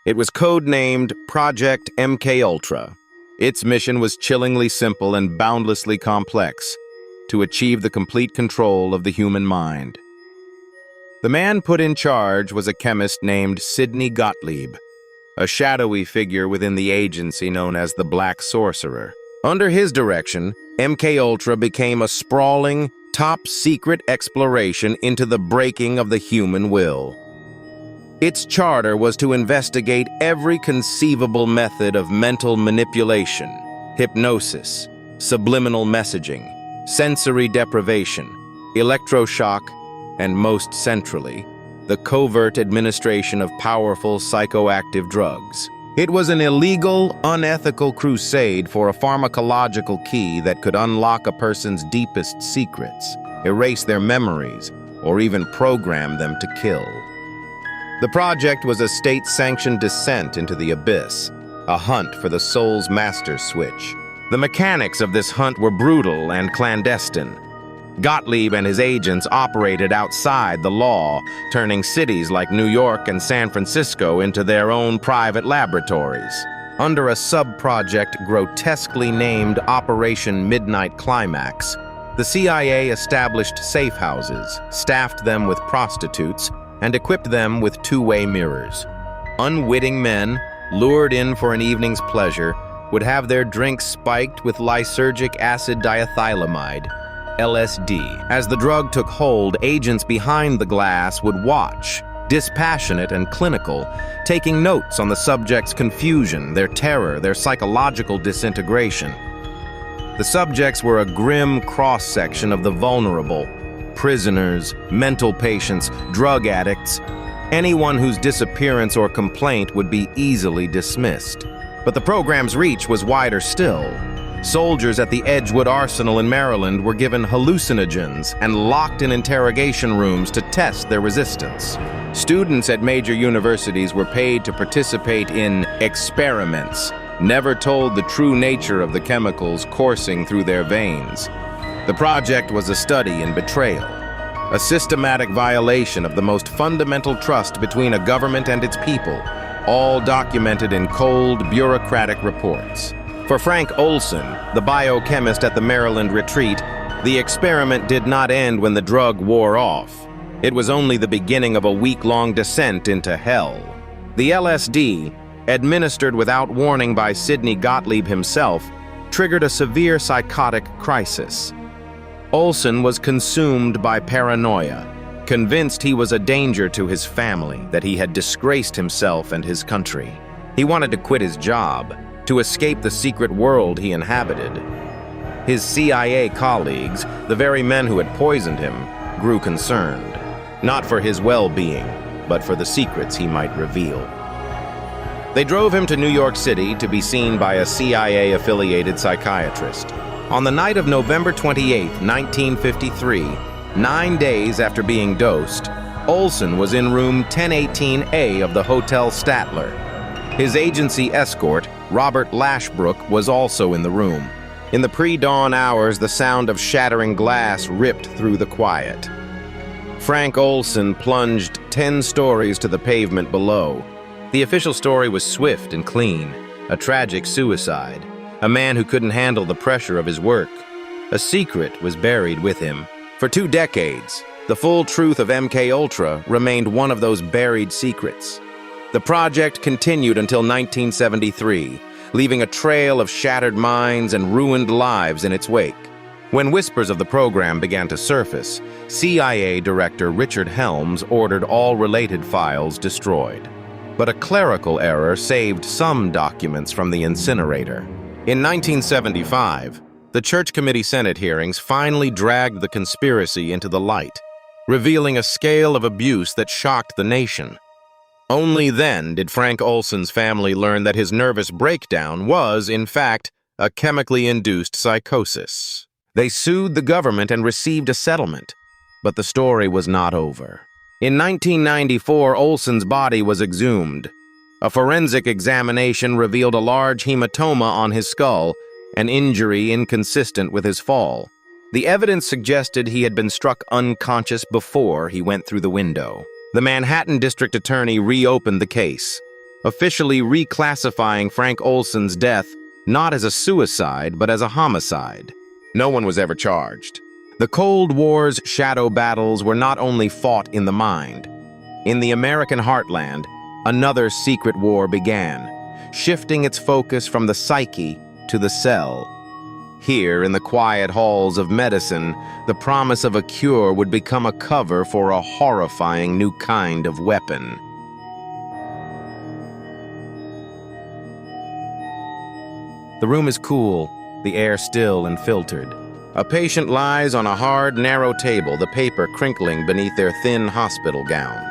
It was codenamed Project MKUltra. Its mission was chillingly simple and boundlessly complex: to achieve the complete control of the human mind. The man put in charge was a chemist named Sidney Gottlieb, a shadowy figure within the agency known as the Black Sorcerer. Under his direction, MKUltra became a sprawling, top-secret exploration into the breaking of the human will. Its charter was to investigate every conceivable method of mental manipulation: hypnosis, subliminal messaging, sensory deprivation, electroshock, and most centrally, the covert administration of powerful psychoactive drugs. It was an illegal, unethical crusade for a pharmacological key that could unlock a person's deepest secrets, erase their memories, or even program them to kill. The project was a state-sanctioned descent into the abyss, a hunt for the soul's master switch. The mechanics of this hunt were brutal and clandestine. Gottlieb and his agents operated outside the law, turning cities like New York and San Francisco into their own private laboratories. Under a sub-project grotesquely named Operation Midnight Climax, the CIA established safe houses, staffed them with prostitutes, and equipped them with two-way mirrors. Unwitting men, lured in for an evening's pleasure, would have their drinks spiked with lysergic acid diethylamide, LSD. As the drug took hold, agents behind the glass would watch, dispassionate and clinical, taking notes on the subjects' confusion, their terror, their psychological disintegration. The subjects were a grim cross-section of the vulnerable: prisoners, mental patients, drug addicts, anyone whose disappearance or complaint would be easily dismissed. But the program's reach was wider still. Soldiers at the Edgewood Arsenal in Maryland were given hallucinogens and locked in interrogation rooms to test their resistance. Students at major universities were paid to participate in experiments, never told the true nature of the chemicals coursing through their veins. The project was a study in betrayal, a systematic violation of the most fundamental trust between a government and its people, all documented in cold, bureaucratic reports. For Frank Olson, the biochemist at the Maryland retreat, the experiment did not end when the drug wore off. It was only the beginning of a week-long descent into hell. The LSD, administered without warning by Sidney Gottlieb himself, triggered a severe psychotic crisis. Olson was consumed by paranoia, convinced he was a danger to his family, that he had disgraced himself and his country. He wanted to quit his job, to escape the secret world he inhabited. His CIA colleagues, the very men who had poisoned him, grew concerned, not for his well-being, but for the secrets he might reveal. They drove him to New York City to be seen by a CIA-affiliated psychiatrist. On the night of November 28, 1953, 9 days after being dosed, Olson was in room 1018A of the Hotel Statler. His agency escort, Robert Lashbrook, was also in the room. In the pre-dawn hours, the sound of shattering glass ripped through the quiet. Frank Olson plunged 10 stories to the pavement below. The official story was swift and clean: a tragic suicide, a man who couldn't handle the pressure of his work. A secret was buried with him. For 2 decades, the full truth of MKUltra remained one of those buried secrets. The project continued until 1973, leaving a trail of shattered minds and ruined lives in its wake. When whispers of the program began to surface, CIA Director Richard Helms ordered all related files destroyed. But a clerical error saved some documents from the incinerator. In 1975, the Church Committee Senate hearings finally dragged the conspiracy into the light, revealing a scale of abuse that shocked the nation. Only then did Frank Olson's family learn that his nervous breakdown was, in fact, a chemically induced psychosis. They sued the government and received a settlement, but the story was not over. In 1994, Olson's body was exhumed. A forensic examination revealed a large hematoma on his skull, an injury inconsistent with his fall. The evidence suggested he had been struck unconscious before he went through the window. The Manhattan District Attorney reopened the case, officially reclassifying Frank Olson's death not as a suicide but as a homicide. No one was ever charged. The Cold War's shadow battles were not only fought in the mind. In the American heartland, another secret war began, shifting its focus from the psyche to the cell. Here, in the quiet halls of medicine, the promise of a cure would become a cover for a horrifying new kind of weapon. The room is cool, the air still and filtered. A patient lies on a hard, narrow table, the paper crinkling beneath their thin hospital gown.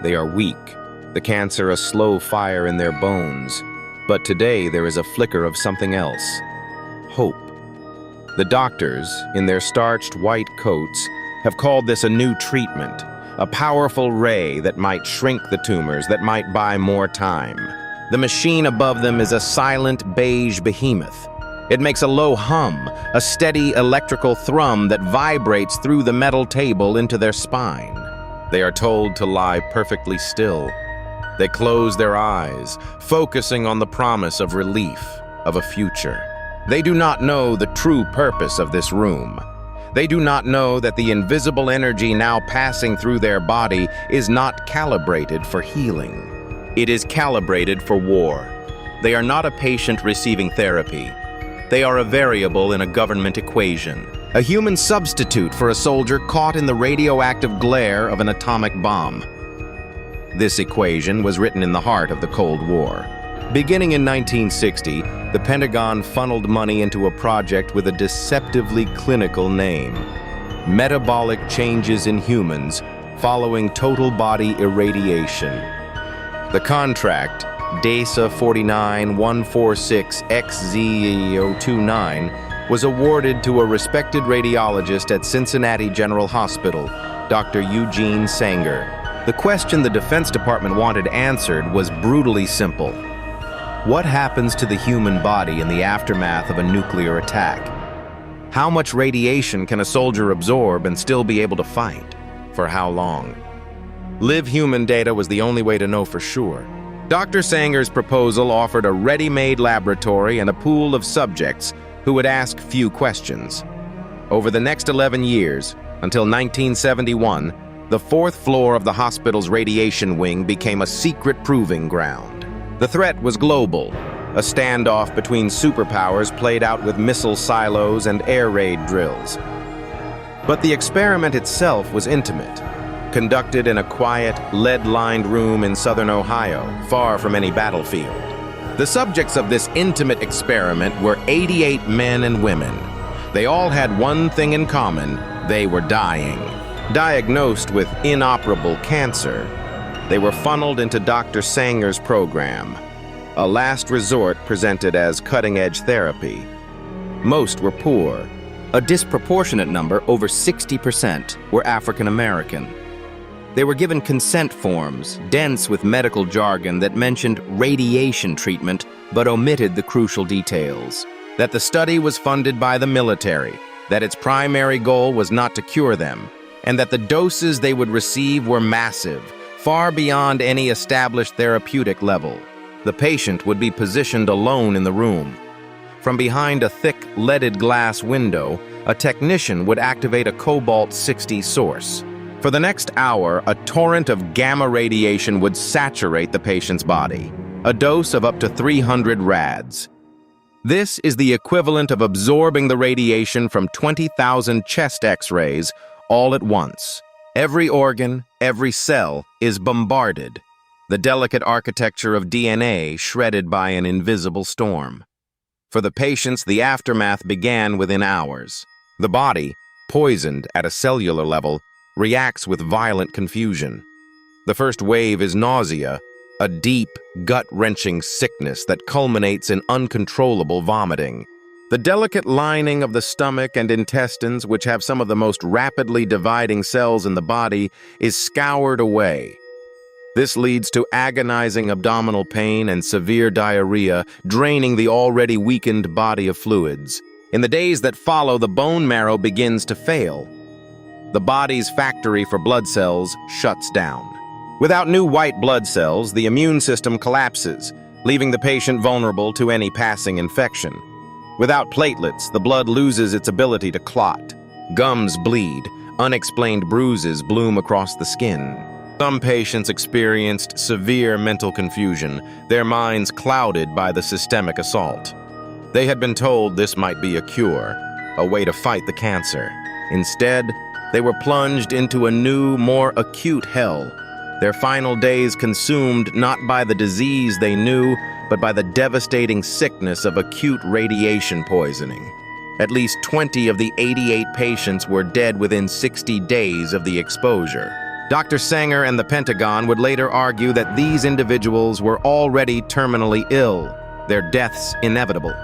They are weak, the cancer a slow fire in their bones. But today there is a flicker of something else. Hope. The doctors, in their starched white coats, have called this a new treatment, a powerful ray that might shrink the tumors, that might buy more time. The machine above them is a silent beige behemoth. It makes a low hum, a steady electrical thrum that vibrates through the metal table into their spine. They are told to lie perfectly still. They close their eyes, focusing on the promise of relief, of a future. They do not know the true purpose of this room. They do not know that the invisible energy now passing through their body is not calibrated for healing. It is calibrated for war. They are not a patient receiving therapy. They are a variable in a government equation, a human substitute for a soldier caught in the radioactive glare of an atomic bomb. This equation was written in the heart of the Cold War. Beginning in 1960, the Pentagon funneled money into a project with a deceptively clinical name: Metabolic Changes in Humans Following Total Body Irradiation. The contract, DASA 49146XZ029, was awarded to a respected radiologist at Cincinnati General Hospital, Dr. Eugene Sanger. The question the Defense Department wanted answered was brutally simple. What happens to the human body in the aftermath of a nuclear attack? How much radiation can a soldier absorb and still be able to fight? For how long? Live human data was the only way to know for sure. Dr. Sanger's proposal offered a ready-made laboratory and a pool of subjects who would ask few questions. Over the next 11 years, until 1971, the fourth floor of the hospital's radiation wing became a secret proving ground. The threat was global, a standoff between superpowers played out with missile silos and air raid drills. But the experiment itself was intimate, conducted in a quiet, lead-lined room in southern Ohio, far from any battlefield. The subjects of this intimate experiment were 88 men and women. They all had one thing in common: they were dying. Diagnosed with inoperable cancer, they were funneled into Dr. Sanger's program, a last resort presented as cutting-edge therapy. Most were poor. A disproportionate number, over 60%, were African American. They were given consent forms, dense with medical jargon that mentioned radiation treatment but omitted the crucial details. That the study was funded by the military, that its primary goal was not to cure them, and that the doses they would receive were massive, far beyond any established therapeutic level. The patient would be positioned alone in the room. From behind a thick, leaded glass window, a technician would activate a cobalt-60 source. For the next hour, a torrent of gamma radiation would saturate the patient's body, a dose of up to 300 rads. This is the equivalent of absorbing the radiation from 20,000 chest X-rays all at once. Every organ, every cell is bombarded, the delicate architecture of DNA shredded by an invisible storm. For the patients, the aftermath began within hours. The body, poisoned at a cellular level, reacts with violent confusion. The first wave is nausea, a deep, gut-wrenching sickness that culminates in uncontrollable vomiting. The delicate lining of the stomach and intestines, which have some of the most rapidly dividing cells in the body, is scoured away. This leads to agonizing abdominal pain and severe diarrhea, draining the already weakened body of fluids. In the days that follow, the bone marrow begins to fail. The body's factory for blood cells shuts down. Without new white blood cells, the immune system collapses, leaving the patient vulnerable to any passing infection. Without platelets, the blood loses its ability to clot. Gums bleed, unexplained bruises bloom across the skin. Some patients experienced severe mental confusion, their minds clouded by the systemic assault. They had been told this might be a cure, a way to fight the cancer. Instead, they were plunged into a new, more acute hell. Their final days consumed not by the disease they knew, but by the devastating sickness of acute radiation poisoning. At least 20 of the 88 patients were dead within 60 days of the exposure. Dr. Sanger and the Pentagon would later argue that these individuals were already terminally ill, their deaths inevitable.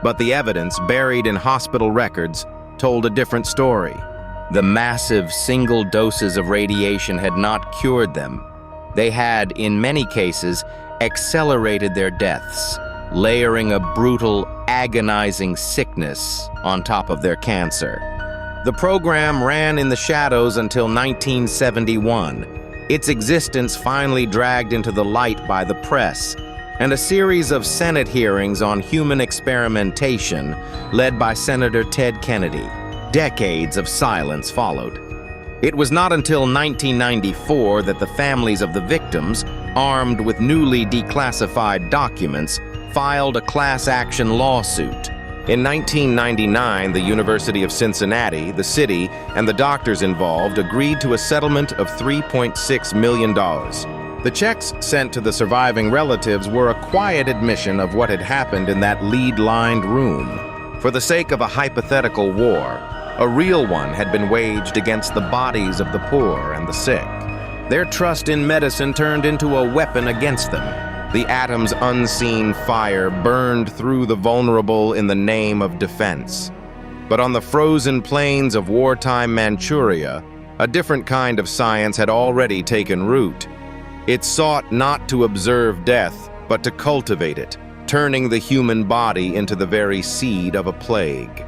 But the evidence buried in hospital records told a different story. The massive single doses of radiation had not cured them. They had, in many cases, accelerated their deaths, layering a brutal, agonizing sickness on top of their cancer. The program ran in the shadows until 1971. Its existence finally dragged into the light by the press, and a series of Senate hearings on human experimentation led by Senator Ted Kennedy. Decades of silence followed. It was not until 1994 that the families of the victims, armed with newly declassified documents, filed a class action lawsuit. In 1999, the University of Cincinnati, the city, and the doctors involved agreed to a settlement of $3.6 million. The checks sent to the surviving relatives were a quiet admission of what had happened in that lead-lined room. For the sake of a hypothetical war, a real one had been waged against the bodies of the poor and the sick. Their trust in medicine turned into a weapon against them. The atom's unseen fire burned through the vulnerable in the name of defense. But on the frozen plains of wartime Manchuria, a different kind of science had already taken root. It sought not to observe death, but to cultivate it, turning the human body into the very seed of a plague.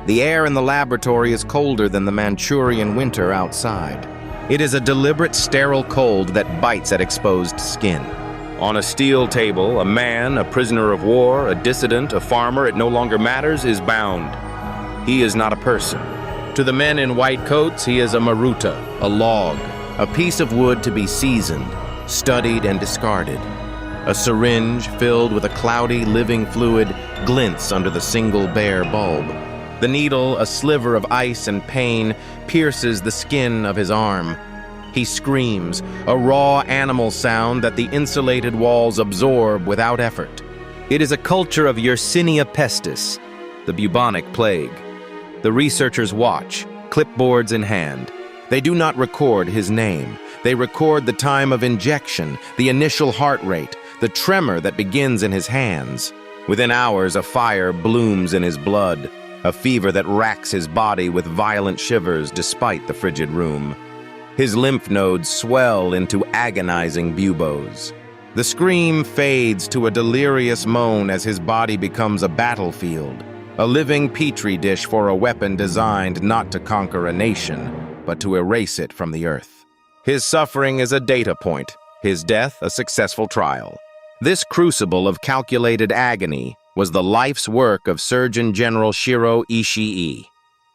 The air in the laboratory is colder than the Manchurian winter outside. It is a deliberate, sterile cold that bites at exposed skin. On a steel table, a man, a prisoner of war, a dissident, a farmer, it no longer matters, is bound. He is not a person. To the men in white coats, he is a maruta, a log, a piece of wood to be seasoned, studied, and discarded. A syringe filled with a cloudy, living fluid glints under the single bare bulb. The needle, a sliver of ice and pain, pierces the skin of his arm. He screams, a raw animal sound that the insulated walls absorb without effort. It is a culture of Yersinia pestis, the bubonic plague. The researchers watch, clipboards in hand. They do not record his name. They record the time of injection, the initial heart rate, the tremor that begins in his hands. Within hours, a fire blooms in his blood, a fever that racks his body with violent shivers despite the frigid room. His lymph nodes swell into agonizing buboes. The scream fades to a delirious moan as his body becomes a battlefield, a living petri dish for a weapon designed not to conquer a nation, but to erase it from the earth. His suffering is a data point, his death a successful trial. This crucible of calculated agony, was the life's work of Surgeon General Shiro Ishii.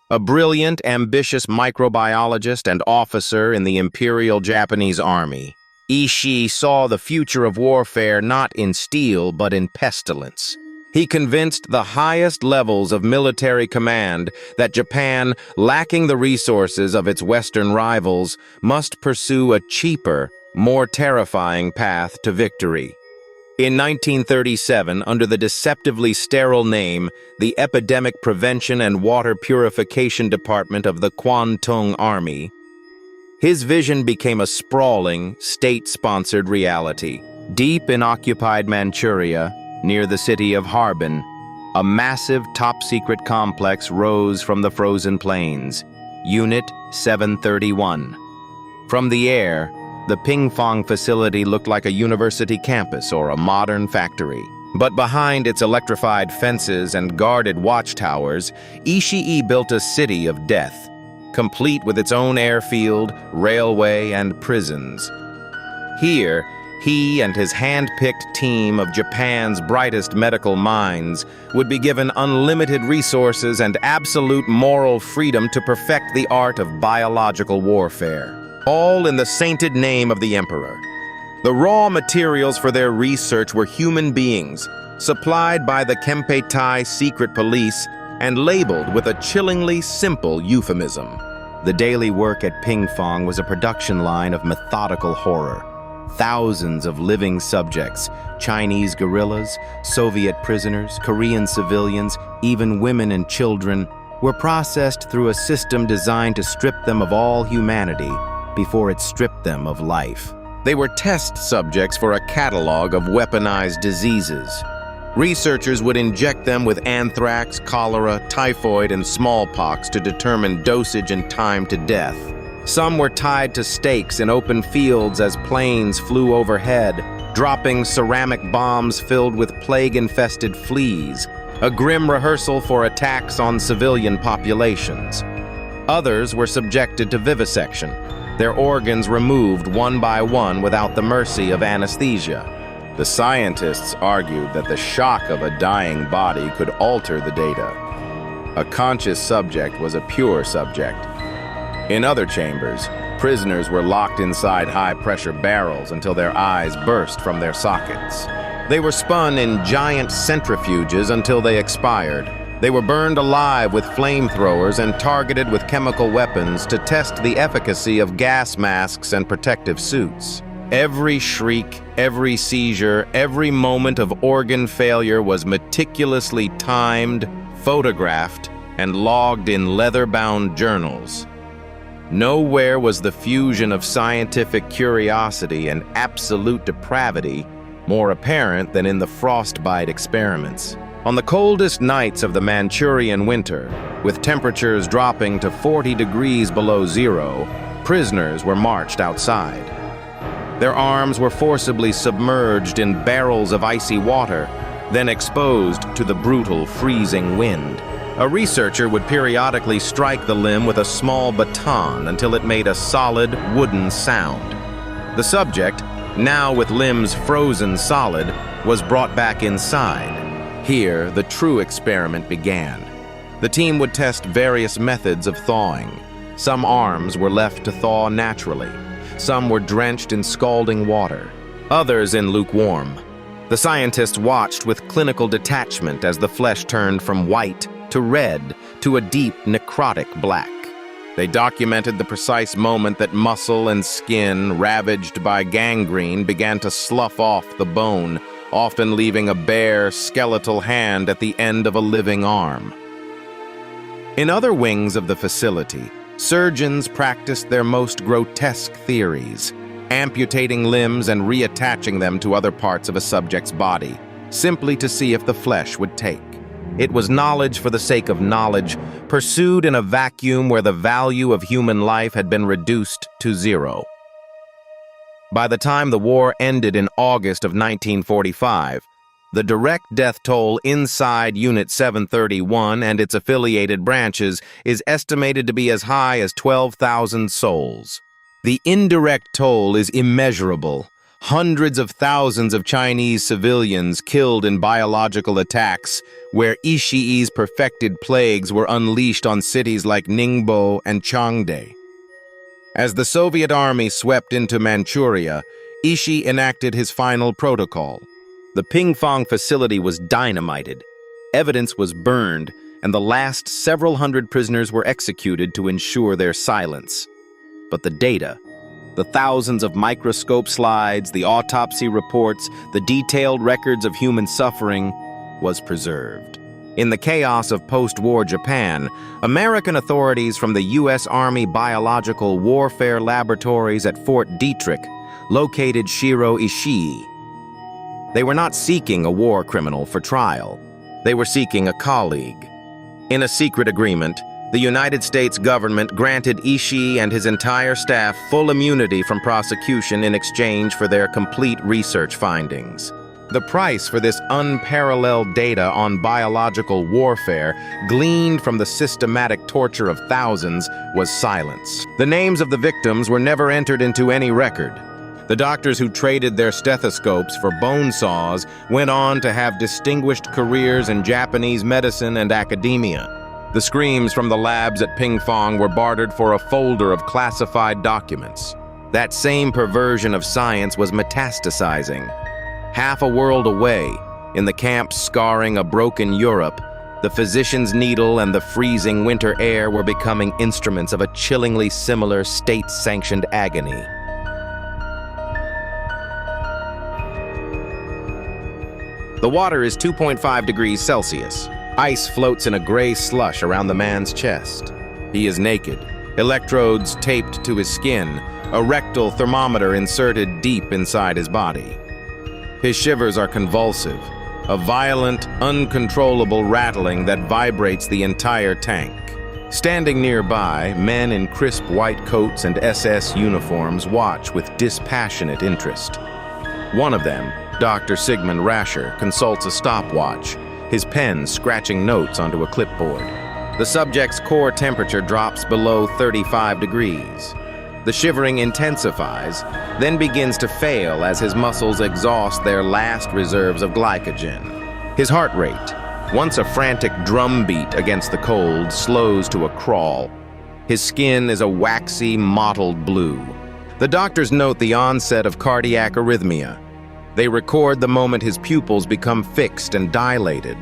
A brilliant, ambitious microbiologist and officer in the Imperial Japanese Army, Ishii saw the future of warfare not in steel but in pestilence. He convinced the highest levels of military command that Japan, lacking the resources of its Western rivals, must pursue a cheaper, more terrifying path to victory. In 1937, under the deceptively sterile name, the Epidemic Prevention and Water Purification Department of the Kwantung Army, his vision became a sprawling, state-sponsored reality. Deep in occupied Manchuria, near the city of Harbin, a massive top-secret complex rose from the frozen plains, Unit 731. From the air, the Pingfang facility looked like a university campus or a modern factory. But behind its electrified fences and guarded watchtowers, Ishii built a city of death, complete with its own airfield, railway, and prisons. Here, he and his hand-picked team of Japan's brightest medical minds would be given unlimited resources and absolute moral freedom to perfect the art of biological warfare, all in the sainted name of the emperor. The raw materials for their research were human beings, supplied by the Kempeitai secret police and labeled with a chillingly simple euphemism. The daily work at Pingfang was a production line of methodical horror. Thousands of living subjects, Chinese guerrillas, Soviet prisoners, Korean civilians, even women and children, were processed through a system designed to strip them of all humanity before it stripped them of life. They were test subjects for a catalog of weaponized diseases. Researchers would inject them with anthrax, cholera, typhoid, and smallpox to determine dosage and time to death. Some were tied to stakes in open fields as planes flew overhead, dropping ceramic bombs filled with plague-infested fleas, a grim rehearsal for attacks on civilian populations. Others were subjected to vivisection, their organs removed one by one without the mercy of anesthesia. The scientists argued that the shock of a dying body could alter the data. A conscious subject was a pure subject. In other chambers, prisoners were locked inside high-pressure barrels until their eyes burst from their sockets. They were spun in giant centrifuges until they expired. They were burned alive with flamethrowers and targeted with chemical weapons to test the efficacy of gas masks and protective suits. Every shriek, every seizure, every moment of organ failure was meticulously timed, photographed, and logged in leather-bound journals. Nowhere was the fusion of scientific curiosity and absolute depravity more apparent than in the frostbite experiments. On the coldest nights of the Manchurian winter, with temperatures dropping to 40 degrees below zero, prisoners were marched outside. Their arms were forcibly submerged in barrels of icy water, then exposed to the brutal, freezing wind. A researcher would periodically strike the limb with a small baton until it made a solid, wooden sound. The subject, now with limbs frozen solid, was brought back inside. Here, the true experiment began. The team would test various methods of thawing. Some arms were left to thaw naturally. Some were drenched in scalding water, others in lukewarm. The scientists watched with clinical detachment as the flesh turned from white to red to a deep necrotic black. They documented the precise moment that muscle and skin, ravaged by gangrene, began to slough off the bone, often leaving a bare, skeletal hand at the end of a living arm. In other wings of the facility, surgeons practiced their most grotesque theories, amputating limbs and reattaching them to other parts of a subject's body, simply to see if the flesh would take. It was knowledge for the sake of knowledge, pursued in a vacuum where the value of human life had been reduced to zero. By the time the war ended in August of 1945, the direct death toll inside Unit 731 and its affiliated branches is estimated to be as high as 12,000 souls. The indirect toll is immeasurable, Hundreds of thousands of Chinese civilians killed in biological attacks where Ishii's perfected plagues were unleashed on cities like Ningbo and Changde. As the Soviet army swept into Manchuria, Ishii enacted his final protocol. The Pingfang facility was dynamited, evidence was burned, and the last several hundred prisoners were executed to ensure their silence. But the data, the thousands of microscope slides, the autopsy reports, the detailed records of human suffering, was preserved. In the chaos of post-war Japan, American authorities from the U.S. Army Biological Warfare Laboratories at Fort Detrick located Shiro Ishii. They were not seeking a war criminal for trial. They were seeking a colleague. In a secret agreement, the United States government granted Ishii and his entire staff full immunity from prosecution in exchange for their complete research findings. The price for this unparalleled data on biological warfare, gleaned from the systematic torture of thousands, was silence. The names of the victims were never entered into any record. The doctors who traded their stethoscopes for bone saws went on to have distinguished careers in Japanese medicine and academia. The screams from the labs at Pingfang were bartered for a folder of classified documents. That same perversion of science was metastasizing. Half a world away, in the camps scarring a broken Europe, the physician's needle and the freezing winter air were becoming instruments of a chillingly similar state-sanctioned agony. The water is 2.5 degrees Celsius. Ice floats in a gray slush around the man's chest. He is naked, electrodes taped to his skin, a rectal thermometer inserted deep inside his body. His shivers are convulsive, a violent, uncontrollable rattling that vibrates the entire tank. Standing nearby, men in crisp white coats and SS uniforms watch with dispassionate interest. One of them, Dr. Sigmund Rascher, consults a stopwatch, his pen scratching notes onto a clipboard. The subject's core temperature drops below 35 degrees. The shivering intensifies, then begins to fail as his muscles exhaust their last reserves of glycogen. His heart rate, once a frantic drumbeat against the cold, slows to a crawl. His skin is a waxy, mottled blue. The doctors note the onset of cardiac arrhythmia. They record the moment his pupils become fixed and dilated.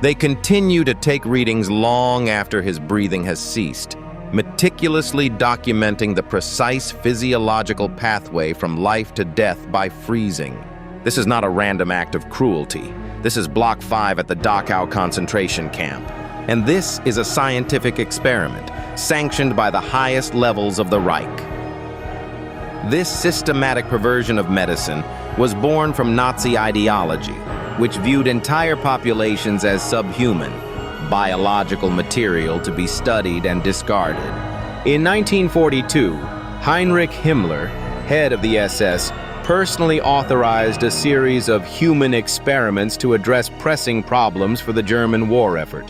They continue to take readings long after his breathing has ceased, meticulously documenting the precise physiological pathway from life to death by freezing. This is not a random act of cruelty. This is Block 5 at the Dachau concentration camp. And this is a scientific experiment, sanctioned by the highest levels of the Reich. This systematic perversion of medicine was born from Nazi ideology, which viewed entire populations as subhuman, biological material to be studied and discarded. In 1942, Heinrich Himmler, head of the SS, personally authorized a series of human experiments to address pressing problems for the German war effort.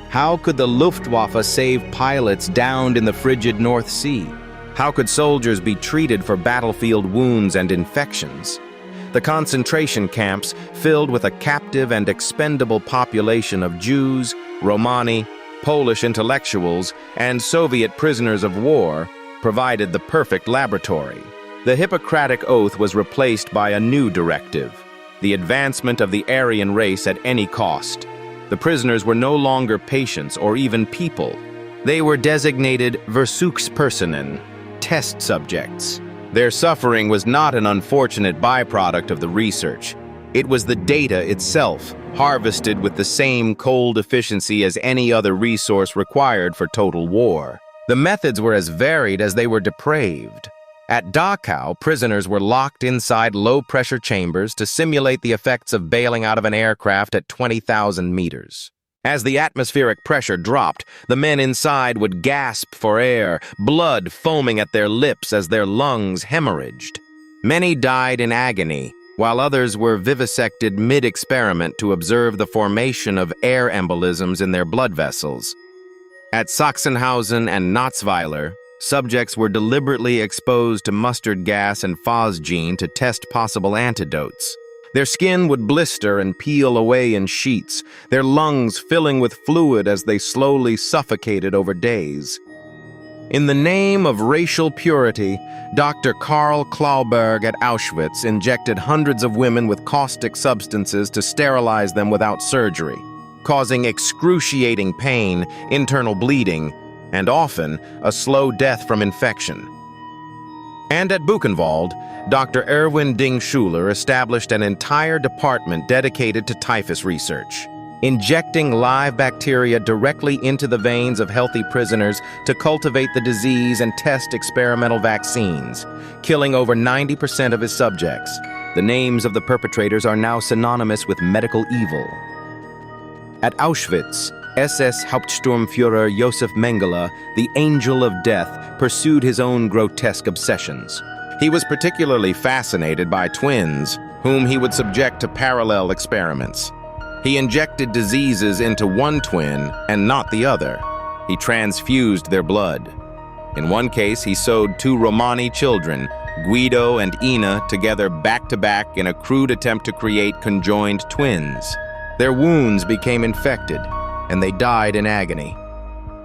How could the Luftwaffe save pilots downed in the frigid North Sea? How could soldiers be treated for battlefield wounds and infections? The concentration camps, filled with a captive and expendable population of Jews, Romani, Polish intellectuals, and Soviet prisoners of war, provided the perfect laboratory. The Hippocratic Oath was replaced by a new directive: the advancement of the Aryan race at any cost. The prisoners were no longer patients or even people. They were designated Versuchspersonen, test subjects. Their suffering was not an unfortunate byproduct of the research. It was the data itself, harvested with the same cold efficiency as any other resource required for total war. The methods were as varied as they were depraved. At Dachau, prisoners were locked inside low-pressure chambers to simulate the effects of bailing out of an aircraft at 20,000 meters. As the atmospheric pressure dropped, the men inside would gasp for air, blood foaming at their lips as their lungs hemorrhaged. Many died in agony, while others were vivisected mid-experiment to observe the formation of air embolisms in their blood vessels. At Sachsenhausen and Natzweiler, Subjects were deliberately exposed to mustard gas and phosgene to test possible antidotes. Their skin would blister and peel away in sheets, their lungs filling with fluid as they slowly suffocated over days. In the name of racial purity, Dr. Karl Klauberg at Auschwitz injected hundreds of women with caustic substances to sterilize them without surgery, causing excruciating pain, internal bleeding, and often a slow death from infection. And at Buchenwald, Dr. Erwin Ding Schuler established an entire department dedicated to typhus research, injecting live bacteria directly into the veins of healthy prisoners to cultivate the disease and test experimental vaccines, killing over 90% of his subjects. The names of the perpetrators are now synonymous with medical evil. At Auschwitz, SS Hauptsturmführer Josef Mengele, the Angel of Death, pursued his own grotesque obsessions. He was particularly fascinated by twins, whom he would subject to parallel experiments. He injected diseases into one twin and not the other. He transfused their blood. In one case, he sewed two Romani children, Guido and Ina, together back-to-back in a crude attempt to create conjoined twins. Their wounds became infected, and they died in agony.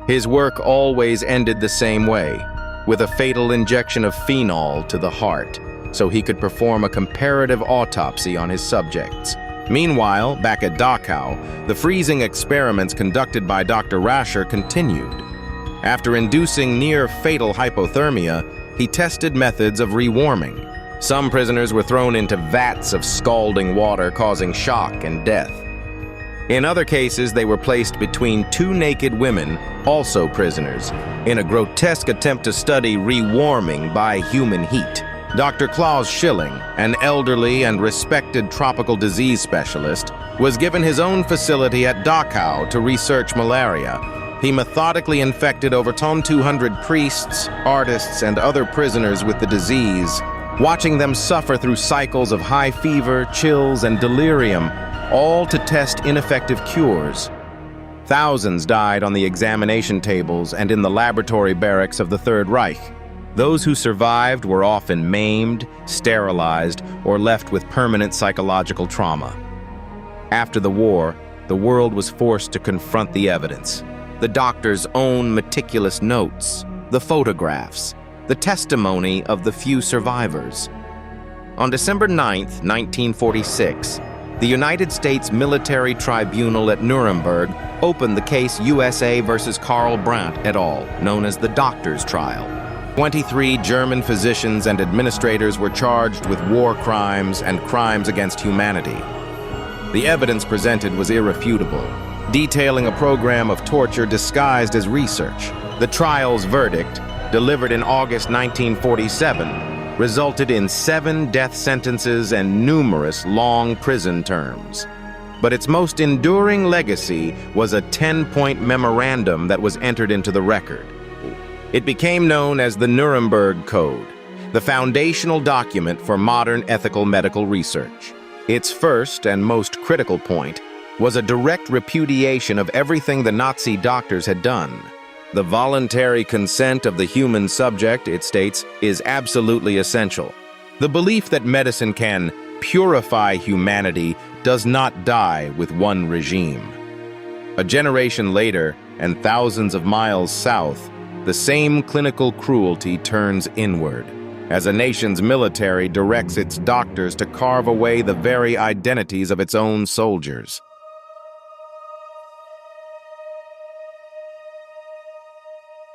His work always ended the same way, with a fatal injection of phenol to the heart, so he could perform a comparative autopsy on his subjects. Meanwhile, back at Dachau, the freezing experiments conducted by Dr. Rascher continued. After inducing near-fatal hypothermia, he tested methods of rewarming. Some prisoners were thrown into vats of scalding water, causing shock and death. In other cases, they were placed between two naked women, also prisoners, in a grotesque attempt to study rewarming by human heat. Dr. Klaus Schilling, an elderly and respected tropical disease specialist, was given his own facility at Dachau to research malaria. He methodically infected over 200 priests, artists, and other prisoners with the disease, watching them suffer through cycles of high fever, chills, and delirium, all to test ineffective cures. Thousands died on the examination tables and in the laboratory barracks of the Third Reich. Those who survived were often maimed, sterilized, or left with permanent psychological trauma. After the war, the world was forced to confront the evidence. The doctor's own meticulous notes, the photographs, the testimony of the few survivors. On December 9, 1946, the United States Military Tribunal at Nuremberg opened the case USA versus Karl Brandt et al., known as the Doctor's Trial. 23 German physicians and administrators were charged with war crimes and crimes against humanity. The evidence presented was irrefutable, detailing a program of torture disguised as research. The trial's verdict, delivered in August 1947, resulted in 7 death sentences and numerous long prison terms. But its most enduring legacy was a 10-point memorandum that was entered into the record. It became known as the Nuremberg Code, the foundational document for modern ethical medical research. Its first and most critical point was a direct repudiation of everything the Nazi doctors had done. The voluntary consent of the human subject, it states, is absolutely essential. The belief that medicine can purify humanity does not die with one regime. A generation later, and thousands of miles south, the same clinical cruelty turns inward, as a nation's military directs its doctors to carve away the very identities of its own soldiers.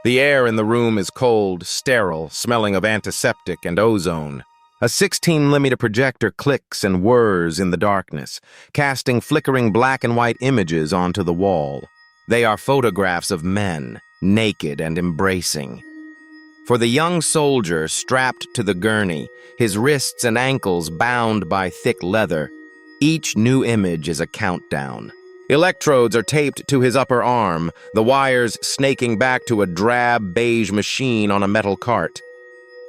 The air in the room is cold, sterile, smelling of antiseptic and ozone. A 16mm projector clicks and whirs in the darkness, casting flickering black and white images onto the wall. They are photographs of men, naked and embracing. For the young soldier strapped to the gurney, his wrists and ankles bound by thick leather, each new image is a countdown. Electrodes are taped to his upper arm, the wires snaking back to a drab beige machine on a metal cart.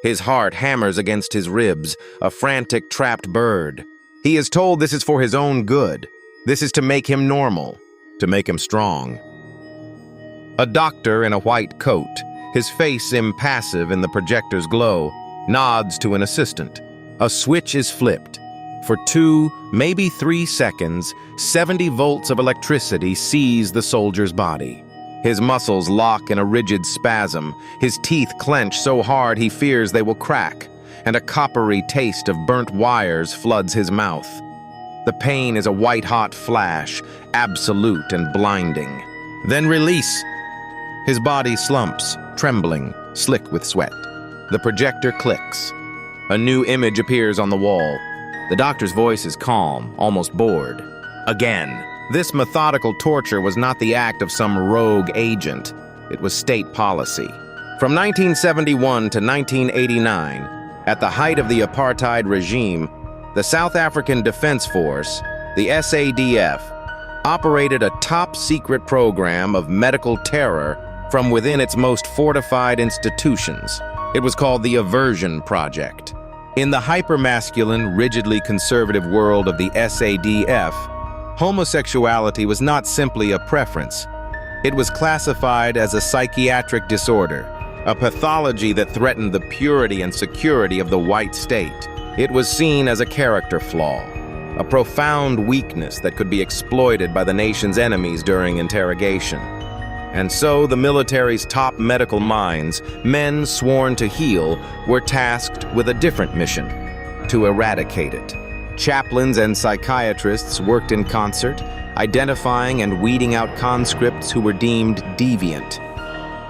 His heart hammers against his ribs, a frantic trapped bird. He is told this is for his own good. This is to make him normal, to make him strong. A doctor in a white coat, his face impassive in the projector's glow, nods to an assistant. A switch is flipped. For 2, maybe 3 seconds, 70 volts of electricity seize the soldier's body. His muscles lock in a rigid spasm, his teeth clench so hard he fears they will crack, and a coppery taste of burnt wires floods his mouth. The pain is a white-hot flash, absolute and blinding. Then release. His body slumps, trembling, slick with sweat. The projector clicks. A new image appears on the wall. The doctor's voice is calm, almost bored. Again. This methodical torture was not the act of some rogue agent. It was state policy. From 1971 to 1989, at the height of the apartheid regime, the South African Defense Force, the SADF, operated a top-secret program of medical terror from within its most fortified institutions. It was called the Aversion Project. In the hypermasculine, rigidly conservative world of the SADF, homosexuality was not simply a preference. It was classified as a psychiatric disorder, a pathology that threatened the purity and security of the white state. It was seen as a character flaw, a profound weakness that could be exploited by the nation's enemies during interrogation. And so the military's top medical minds, men sworn to heal, were tasked with a different mission: to eradicate it. Chaplains and psychiatrists worked in concert, identifying and weeding out conscripts who were deemed deviant.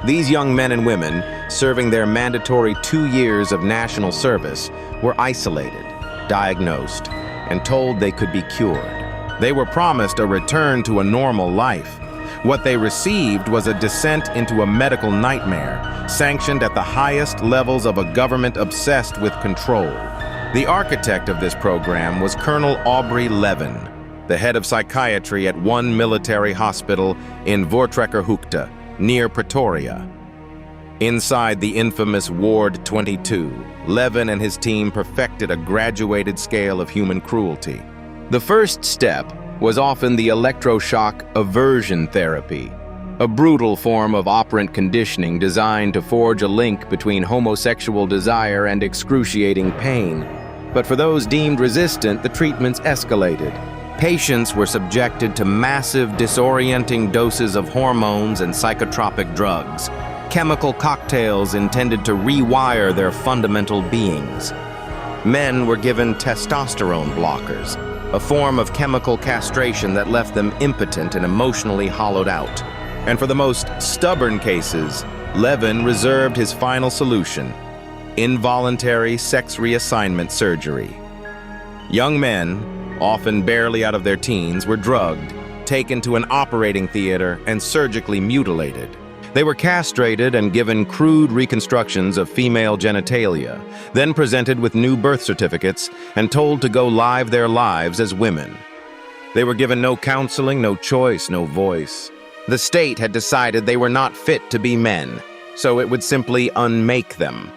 These young men and women, serving their mandatory 2 years of national service, were isolated, diagnosed, and told they could be cured. They were promised a return to a normal life. What they received was a descent into a medical nightmare, sanctioned at the highest levels of a government obsessed with control. The architect of this program was Colonel Aubrey Levin, the head of psychiatry at one military hospital in Voortrekkerhoogte, near Pretoria. Inside the infamous Ward 22, Levin and his team perfected a graduated scale of human cruelty. The first step was often the electroshock aversion therapy, a brutal form of operant conditioning designed to forge a link between homosexual desire and excruciating pain. But for those deemed resistant, the treatments escalated. Patients were subjected to massive, disorienting doses of hormones and psychotropic drugs, chemical cocktails intended to rewire their fundamental beings. Men were given testosterone blockers, a form of chemical castration that left them impotent and emotionally hollowed out. And for the most stubborn cases, Levin reserved his final solution: involuntary sex reassignment surgery. Young men, often barely out of their teens, were drugged, taken to an operating theater, and surgically mutilated. They were castrated and given crude reconstructions of female genitalia, then presented with new birth certificates and told to go live their lives as women. They were given no counseling, no choice, no voice. The state had decided they were not fit to be men, so it would simply unmake them.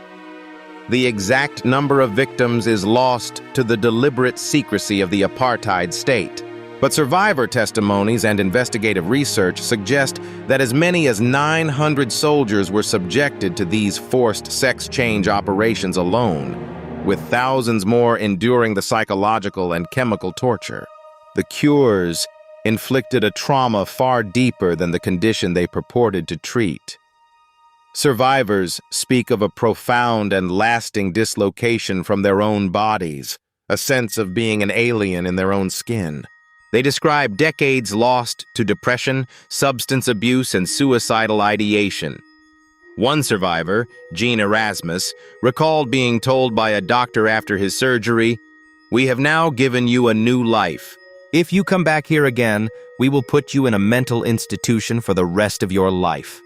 The exact number of victims is lost to the deliberate secrecy of the apartheid state. But survivor testimonies and investigative research suggest that as many as 900 soldiers were subjected to these forced sex change operations alone, with thousands more enduring the psychological and chemical torture. The cures inflicted a trauma far deeper than the condition they purported to treat. Survivors speak of a profound and lasting dislocation from their own bodies, a sense of being an alien in their own skin. They describe decades lost to depression, substance abuse, and suicidal ideation. One survivor, Jean Erasmus, recalled being told by a doctor after his surgery, "We have now given you a new life. If you come back here again, we will put you in a mental institution for the rest of your life."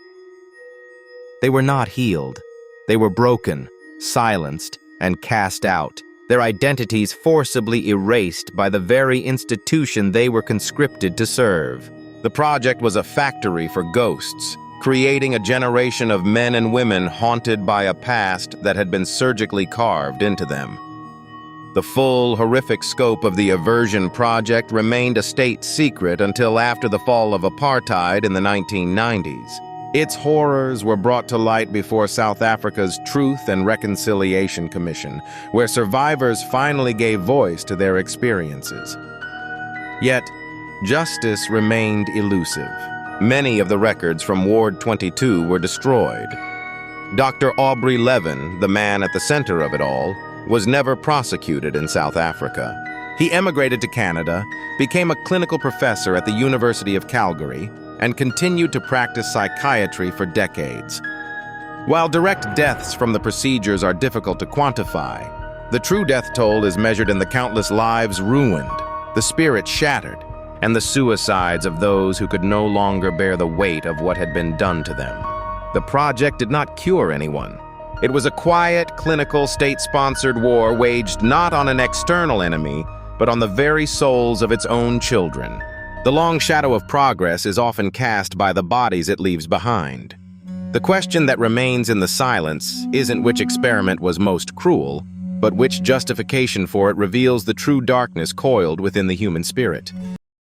They were not healed. They were broken, silenced, and cast out, their identities forcibly erased by the very institution they were conscripted to serve. The project was a factory for ghosts, creating a generation of men and women haunted by a past that had been surgically carved into them. The full, horrific scope of the Aversion Project remained a state secret until after the fall of apartheid in the 1990s. Its horrors were brought to light before South Africa's Truth and Reconciliation Commission, where survivors finally gave voice to their experiences. Yet, justice remained elusive. Many of the records from Ward 22 were destroyed. Dr. Aubrey Levin, the man at the center of it all, was never prosecuted in South Africa. He emigrated to Canada, became a clinical professor at the University of Calgary, and continued to practice psychiatry for decades. While direct deaths from the procedures are difficult to quantify, the true death toll is measured in the countless lives ruined, the spirit shattered, and the suicides of those who could no longer bear the weight of what had been done to them. The project did not cure anyone. It was a quiet, clinical, state-sponsored war waged not on an external enemy, but on the very souls of its own children. The long shadow of progress is often cast by the bodies it leaves behind. The question that remains in the silence isn't which experiment was most cruel, but which justification for it reveals the true darkness coiled within the human spirit.